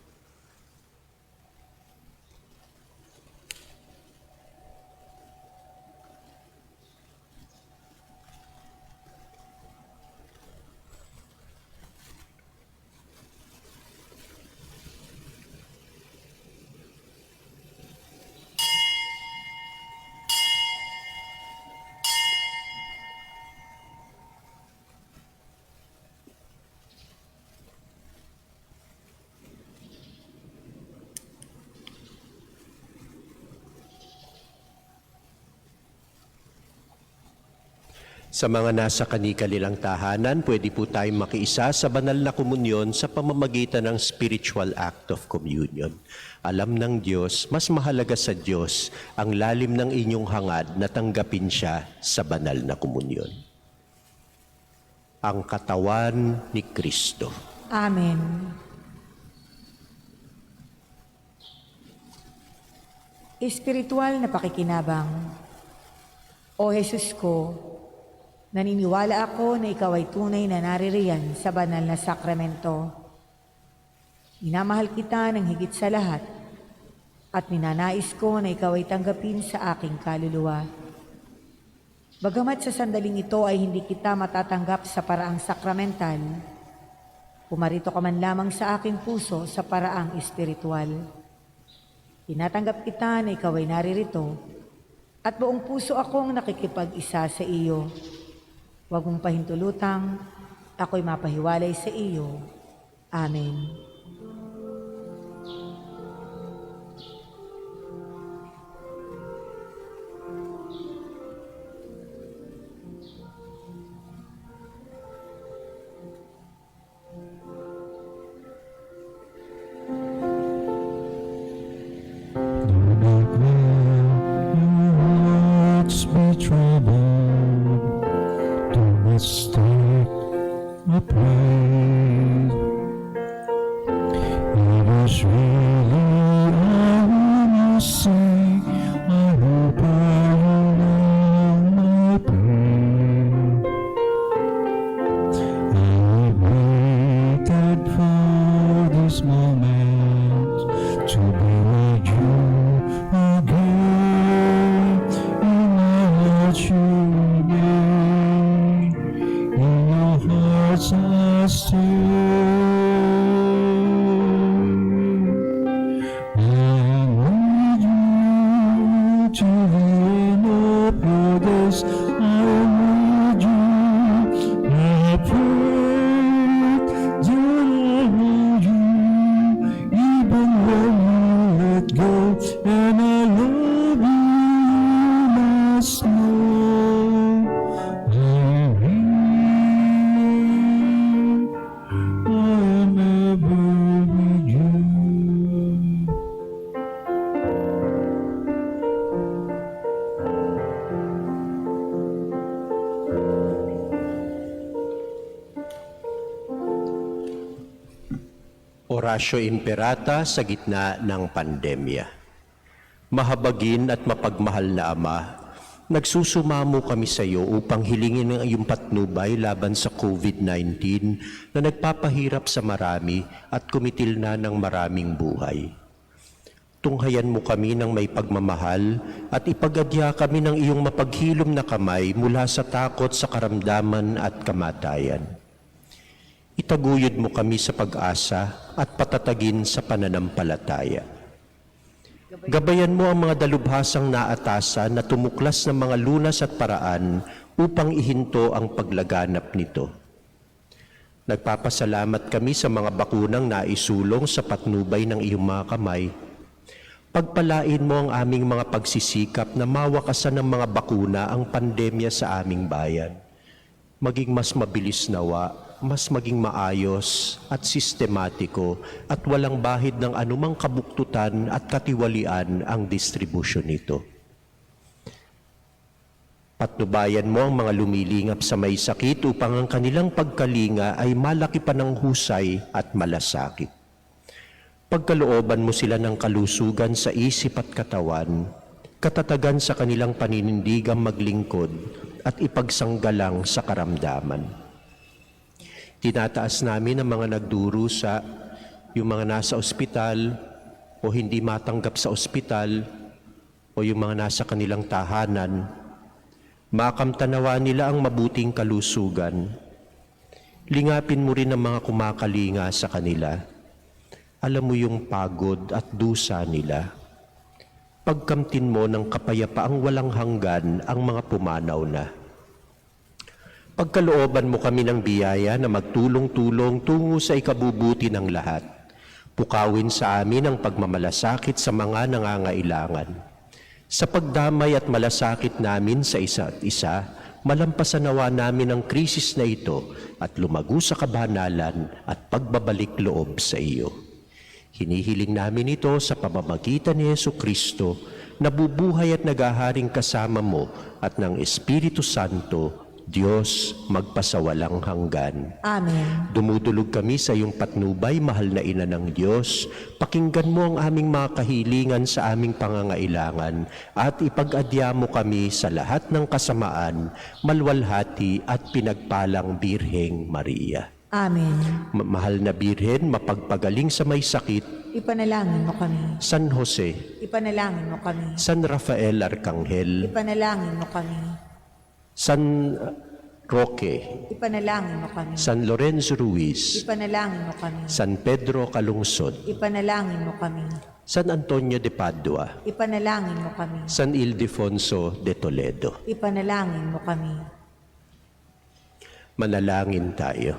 Sa mga nasa kani-kanilang tahanan, pwede po tayong makiisa sa banal na komunyon sa pamamagitan ng spiritual act of communion. Alam ng Diyos, mas mahalaga sa Diyos ang lalim ng inyong hangad na tanggapin siya sa banal na komunyon. Ang katawan ni Kristo. Amen. Espiritual na pakikinabang. O Jesus ko, naniniwala ako na ikaw ay tunay na naririyan sa banal na sakramento. Minamahal kita ng higit sa lahat at ninanais ko na ikaw ay tanggapin sa aking kaluluwa. Bagamat sa sandaling ito ay hindi kita matatanggap sa paraang sakramental, pumarito ka man lamang sa aking puso sa paraang espiritual. Tinatanggap kita na ikaw ay naririto at buong puso akong nakikipag-isa sa iyo. Huwag mong pahintulutang, ako'y mapahiwalay sa iyo. Amen. Oratio Imperata sa gitna ng pandemya. Mahabagin at mapagmahal na Ama, nagsusumamo kami sa iyo upang hilingin ang iyong patnubay laban sa COVID-19 na nagpapahirap sa marami at kumitil na ng maraming buhay. Tunghayan mo kami ng may pagmamahal at ipagadya kami ng iyong mapaghilom na kamay mula sa takot sa karamdaman at kamatayan. Itaguyod mo kami sa pag-asa at patatagin sa pananampalataya. Gabayan mo ang mga dalubhasang naatasan na tumuklas ng mga lunas at paraan upang ihinto ang paglaganap nito. Nagpapasalamat kami sa mga bakunang naisulong sa patnubay ng iyong mga kamay. Pagpalain mo ang aming mga pagsisikap na mawakasan ng mga bakuna ang pandemya sa aming bayan. Maging mas mabilis nawa, mas maging maayos at sistematiko at walang bahid ng anumang kabuktutan at katiwalian ang distribusyon nito. Patnubayan mo ang mga lumilingap sa may sakit upang ang kanilang pagkalinga ay malaki pa ng husay at malasakit. Pagkalooban mo sila ng kalusugan sa isip at katawan, katatagan sa kanilang paninindigang maglingkod at ipagsanggalang sa karamdaman. Tinataas namin ang mga nagdurusa, yung mga nasa ospital o hindi matanggap sa ospital o yung mga nasa kanilang tahanan. Makamtanawa nila ang mabuting kalusugan. Lingapin mo rin ang mga kumakalinga sa kanila. Alam mo yung pagod at dusa nila. Pagkamtin mo ng kapayapaang walang hanggan ang mga pumanaw na. Pagkalooban mo kami ng biyaya na magtulong-tulong tungo sa ikabubuti ng lahat. Pukawin sa amin ang pagmamalasakit sa mga nangangailangan. Sa pagdamay at malasakit namin sa isa't isa, malampasan nawa namin ang krisis na ito at lumago sa kabanalan at pagbabalik loob sa iyo. Hinihiling namin ito sa pamamagitan ni Jesucristo, na bubuhay at naghaharing kasama mo at ng Espiritu Santo, Diyos magpasawalang hanggan. Amen. Dumudulog kami sa iyong patnubay, mahal na ina ng Diyos. Pakinggan mo ang aming mga kahilingan sa aming pangangailangan at ipag-adya mo kami sa lahat ng kasamaan, malwalhati at pinagpalang Birheng Maria. Amen. Mahal na Birhen, mapagpagaling sa may sakit, Ipanalangin mo kami. San Jose, Ipanalangin mo kami. San Rafael Arcangel, Ipanalangin mo kami. San Roque, Ipanalangin mo kami. San Lorenzo Ruiz, Ipanalangin mo kami. San Pedro Calungsod, Ipanalangin mo kami. San Antonio de Padua, Ipanalangin mo kami. San Ildefonso de Toledo. Ipanalangin mo kami. Manalangin tayo.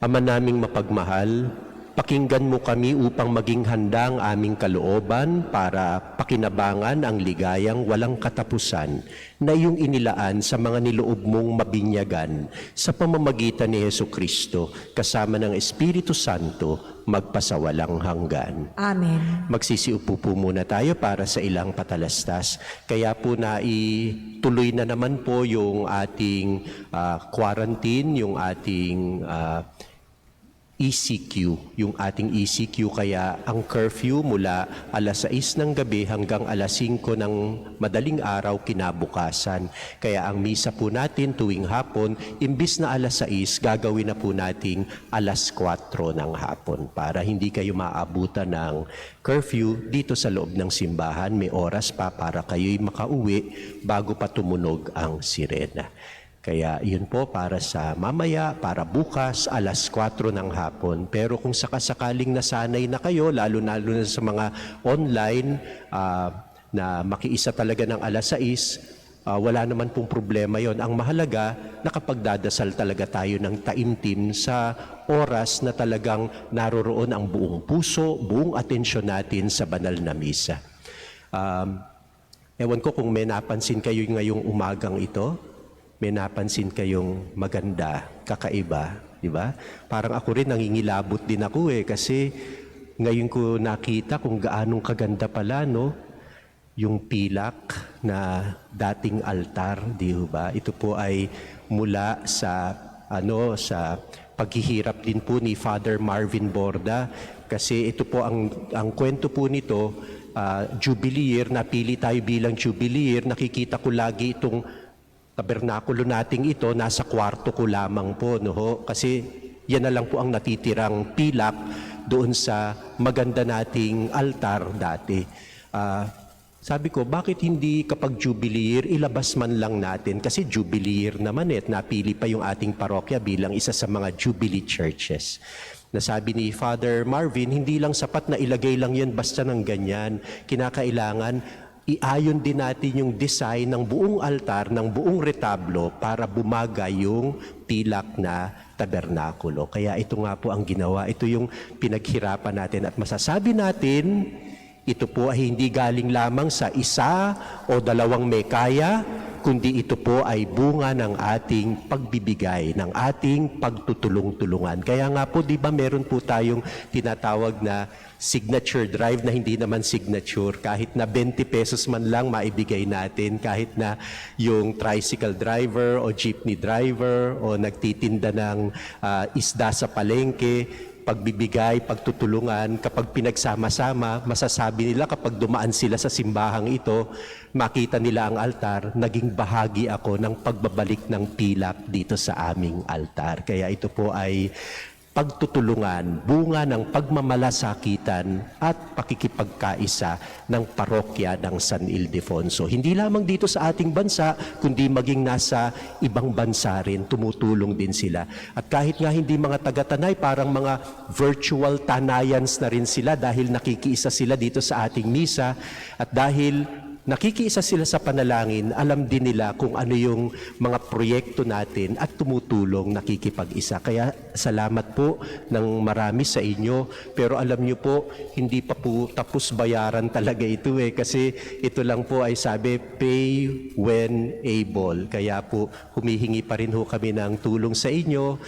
Ama naming mapagmahal, pakinggan mo kami upang maging handa ang aming kalooban para pakinabangan ang ligayang walang katapusan na iyong inilaan sa mga niloob mong mabinyagan sa pamamagitan ni Jesucristo kasama ng Espiritu Santo magpasawalang hanggan. Amen. Magsisiupo po muna tayo para sa ilang patalastas. Kaya po na ituloy na naman po yung ating quarantine, yung ating ECQ, yung ating ECQ, kaya ang curfew mula alas 6 ng gabi hanggang alas 5 ng madaling araw kinabukasan. Kaya ang misa po natin tuwing hapon, imbis na alas 6, gagawin na po nating alas 4 ng hapon para hindi kayo maabutan ng curfew dito sa loob ng simbahan. May oras pa para kayo'y makauwi bago pa tumunog ang sirena. Kaya yun po para sa mamaya, para bukas, alas 4 ng hapon. Pero kung sakasakaling nasanay na kayo, lalo na sa mga online, na makiisa talaga ng alas 6, wala naman pong problema yon. Ang mahalaga, nakapagdadasal talaga tayo ng taimtim sa oras na talagang naroroon ang buong puso, buong atensyon natin sa banal na misa. Ewan ko kung may napansin kayo ngayong umagang ito, may napansin kayong maganda, kakaiba, di ba? Parang ako rin nangingilabot din ako kasi ngayon ko nakita kung gaanong kaganda pala, no? Yung pilak na dating altar, di ba? Ito po ay mula sa sa paghihirap din po ni Father Marvin Borda, kasi ito po ang kwento po nito, Jubilee year, napili tayo bilang Jubilee year, nakikita ko lagi itong tabernakulo nating ito, nasa kwarto ko lamang po, no ho? Kasi yan na lang po ang natitirang pilak doon sa maganda nating altar dati. Sabi ko, bakit hindi kapag Jubilee year, ilabas man lang natin? Kasi Jubilee year naman at napili pa yung ating parokya bilang isa sa mga Jubilee churches. Nasabi ni Father Marvin, hindi lang sapat na ilagay lang yan basta ng ganyan. Kinakailangan iayon din natin yung design ng buong altar, ng buong retablo para bumagay yung pilak na tabernakulo. Kaya ito nga po ang ginawa. Ito yung pinaghirapan natin at masasabi natin, ito po ay hindi galing lamang sa isa o dalawang may kaya, kundi ito po ay bunga ng ating pagbibigay, ng ating pagtutulong-tulungan. Kaya nga po, di ba meron po tayong tinatawag na signature drive na hindi naman signature, kahit na 20 pesos man lang maibigay natin, kahit na yung tricycle driver o jeepney driver o nagtitinda ng isda sa palengke, pagbibigay, pagtutulungan, kapag pinagsama-sama, masasabi nila kapag dumaan sila sa simbahang ito, makita nila ang altar, naging bahagi ako ng pagbabalik ng pilap dito sa aming altar. Kaya ito po ay pagtutulungan, bunga ng pagmamalasakitan at pakikipagkaisa ng parokya ng San Ildefonso. Hindi lamang dito sa ating bansa, kundi maging nasa ibang bansa rin, tumutulong din sila. At kahit nga hindi mga taga-Tanay, parang mga virtual Tanayans na rin sila dahil nakikiisa sila dito sa ating misa at dahil nakikiisa sila sa panalangin, alam din nila kung ano yung mga proyekto natin at tumutulong, nakikipag-isa. Kaya salamat po ng marami sa inyo. Pero alam nyo po, hindi pa po tapos bayaran talaga ito kasi ito lang po ay sabi, pay when able. Kaya po humihingi pa rin ho kami ng tulong sa inyo.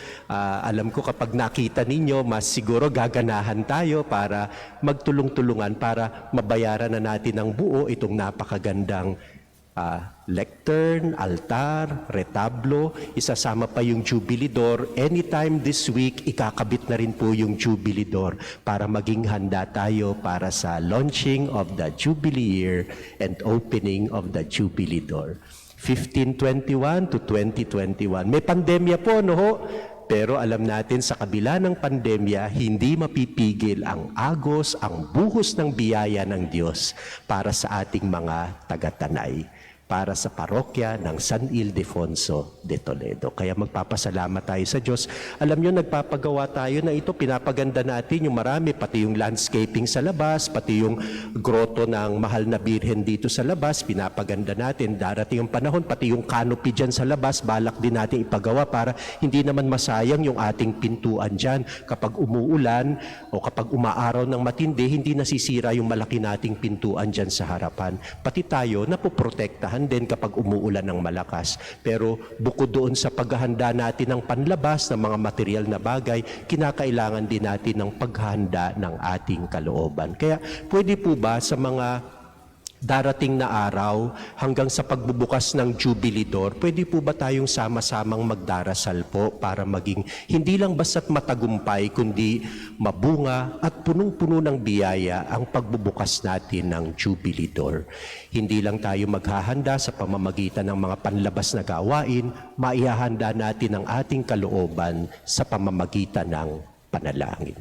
Alam ko kapag nakita ninyo, mas siguro gaganahan tayo para magtulong-tulungan para mabayaran na natin ng buo itong napakagandang lectern, altar, retablo, isasama pa yung Jubilee Door. Anytime this week, ikakabit na rin po yung Jubilee Door para maging handa tayo para sa launching of the Jubilee Year and opening of the Jubilee Door. 1521 to 2021. May pandemya po, no ho? Pero alam natin sa kabila ng pandemya, hindi mapipigil ang agos, ang buhos ng biyaya ng Diyos para sa ating mga taga-Tanay, para sa parokya ng San Ildefonso de Toledo. Kaya magpapasalamat tayo sa Diyos. Alam nyo, nagpapagawa tayo na ito, pinapaganda natin yung marami, pati yung landscaping sa labas, pati yung grotto ng Mahal na Birhen dito sa labas, pinapaganda natin. Darating yung panahon, pati yung canopy dyan sa labas, balak din natin ipagawa para hindi naman masayang yung ating pintuan dyan. Kapag umuulan o kapag umaaraw ng matindi, hindi nasisira yung malaki nating pintuan dyan sa harapan. Pati tayo, napoprotektahan din kapag umuulan ng malakas. Pero bukod doon sa paghahanda natin ng panlabas ng mga material na bagay, kinakailangan din natin ng paghahanda ng ating kalooban. Kaya pwede po ba sa mga darating na araw hanggang sa pagbubukas ng Jubilee Door, pwede po ba tayong sama-samang magdarasal po para maging hindi lang basta't matagumpay kundi mabunga at punong-puno ng biyaya ang pagbubukas natin ng Jubilee Door. Hindi lang tayo maghahanda sa pamamagitan ng mga panlabas na gawain, maihahanda natin ang ating kalooban sa pamamagitan ng panalangin.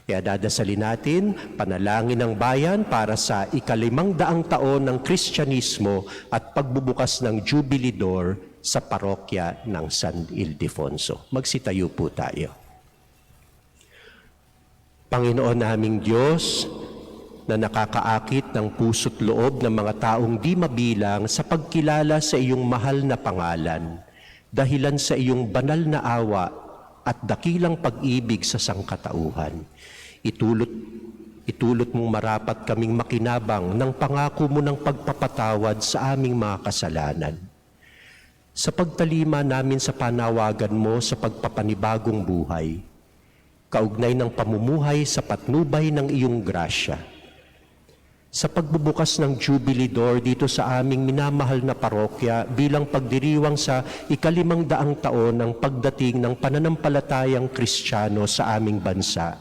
Kaya dadasalin natin, panalangin ng bayan para sa 500 taon ng Kristyanismo at pagbubukas ng Jubilee Door sa parokya ng San Ildefonso. Magsitayo po tayo. Panginoon naming Diyos, na nakakaakit ng puso't loob ng mga taong di mabilang sa pagkilala sa iyong mahal na pangalan, dahilan sa iyong banal na awa at dakilang pag-ibig sa sangkatauhan. Itulot mong marapat kaming makinabang ng pangako mo ng pagpapatawad sa aming mga kasalanan. Sa pagtalima namin sa panawagan mo sa pagpapanibagong buhay, kaugnay ng pamumuhay sa patnubay ng iyong grasya. Sa pagbubukas ng Jubilee Door dito sa aming minamahal na parokya bilang pagdiriwang sa 500 taon ng pagdating ng pananampalatayang Kristiyano sa aming bansa,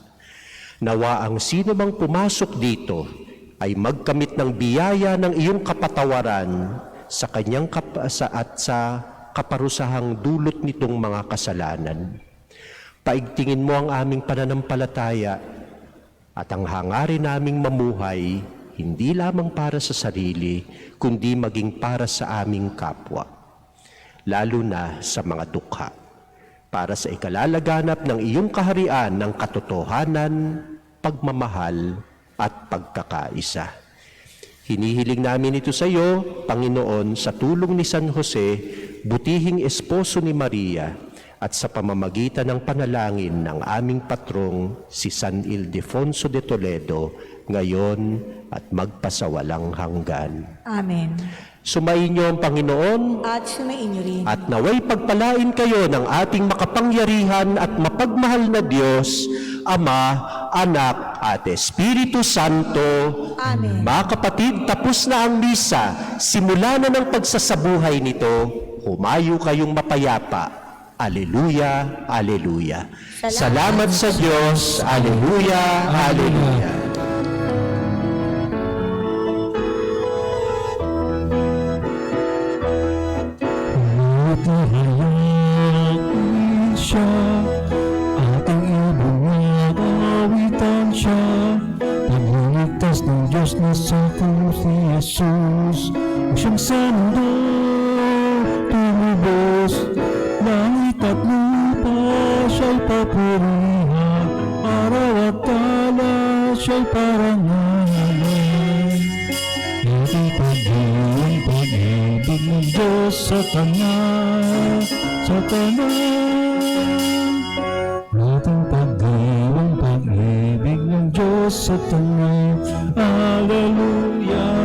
nawa ang sino mang pumasok dito ay magkamit ng biyaya ng iyong kapatawaran sa kanyang at sa kaparusahang dulot nitong mga kasalanan. Paigtingin mo ang aming pananampalataya at ang hangarin naming mamuhay hindi lamang para sa sarili, kundi maging para sa aming kapwa, lalo na sa mga dukha, para sa ikalalaganap ng iyong kaharian ng katotohanan, pagmamahal, at pagkakaisa. Hinihiling namin ito sa iyo, Panginoon, sa tulong ni San Jose, butihing esposo ni Maria, at sa pamamagitan ng panalangin ng aming patrong si San Ildefonso de Toledo, ngayon at magpasawalang hanggan. Amen. Sumainyo ang Panginoon At sumainyo rin. at naway pagpalain kayo ng ating makapangyarihan at mapagmahal na Diyos, Ama, Anak at Espiritu Santo. Amen. Mga kapatid, tapos na ang misa. Simula na ng pagsasabuhay nito, humayo kayong mapayapa. Aleluya, aleluya. Salamat sa Diyos. Aleluya, aleluya. Pagdiriwangin siya, ating ibungawitan siya. Pagliligtas ng Diyos na sa krus ni Jesus, siyang sa mundo tumubos. Langit at lupa siya'y papurihan, araw at tala siya'y parangalan. Ating pag-ibig, pag-ibig ng Diyos sa Kanya, sa tanan. Ating pag-ibig, pag-ibig ng Diyos sa Kanya. Hallelujah,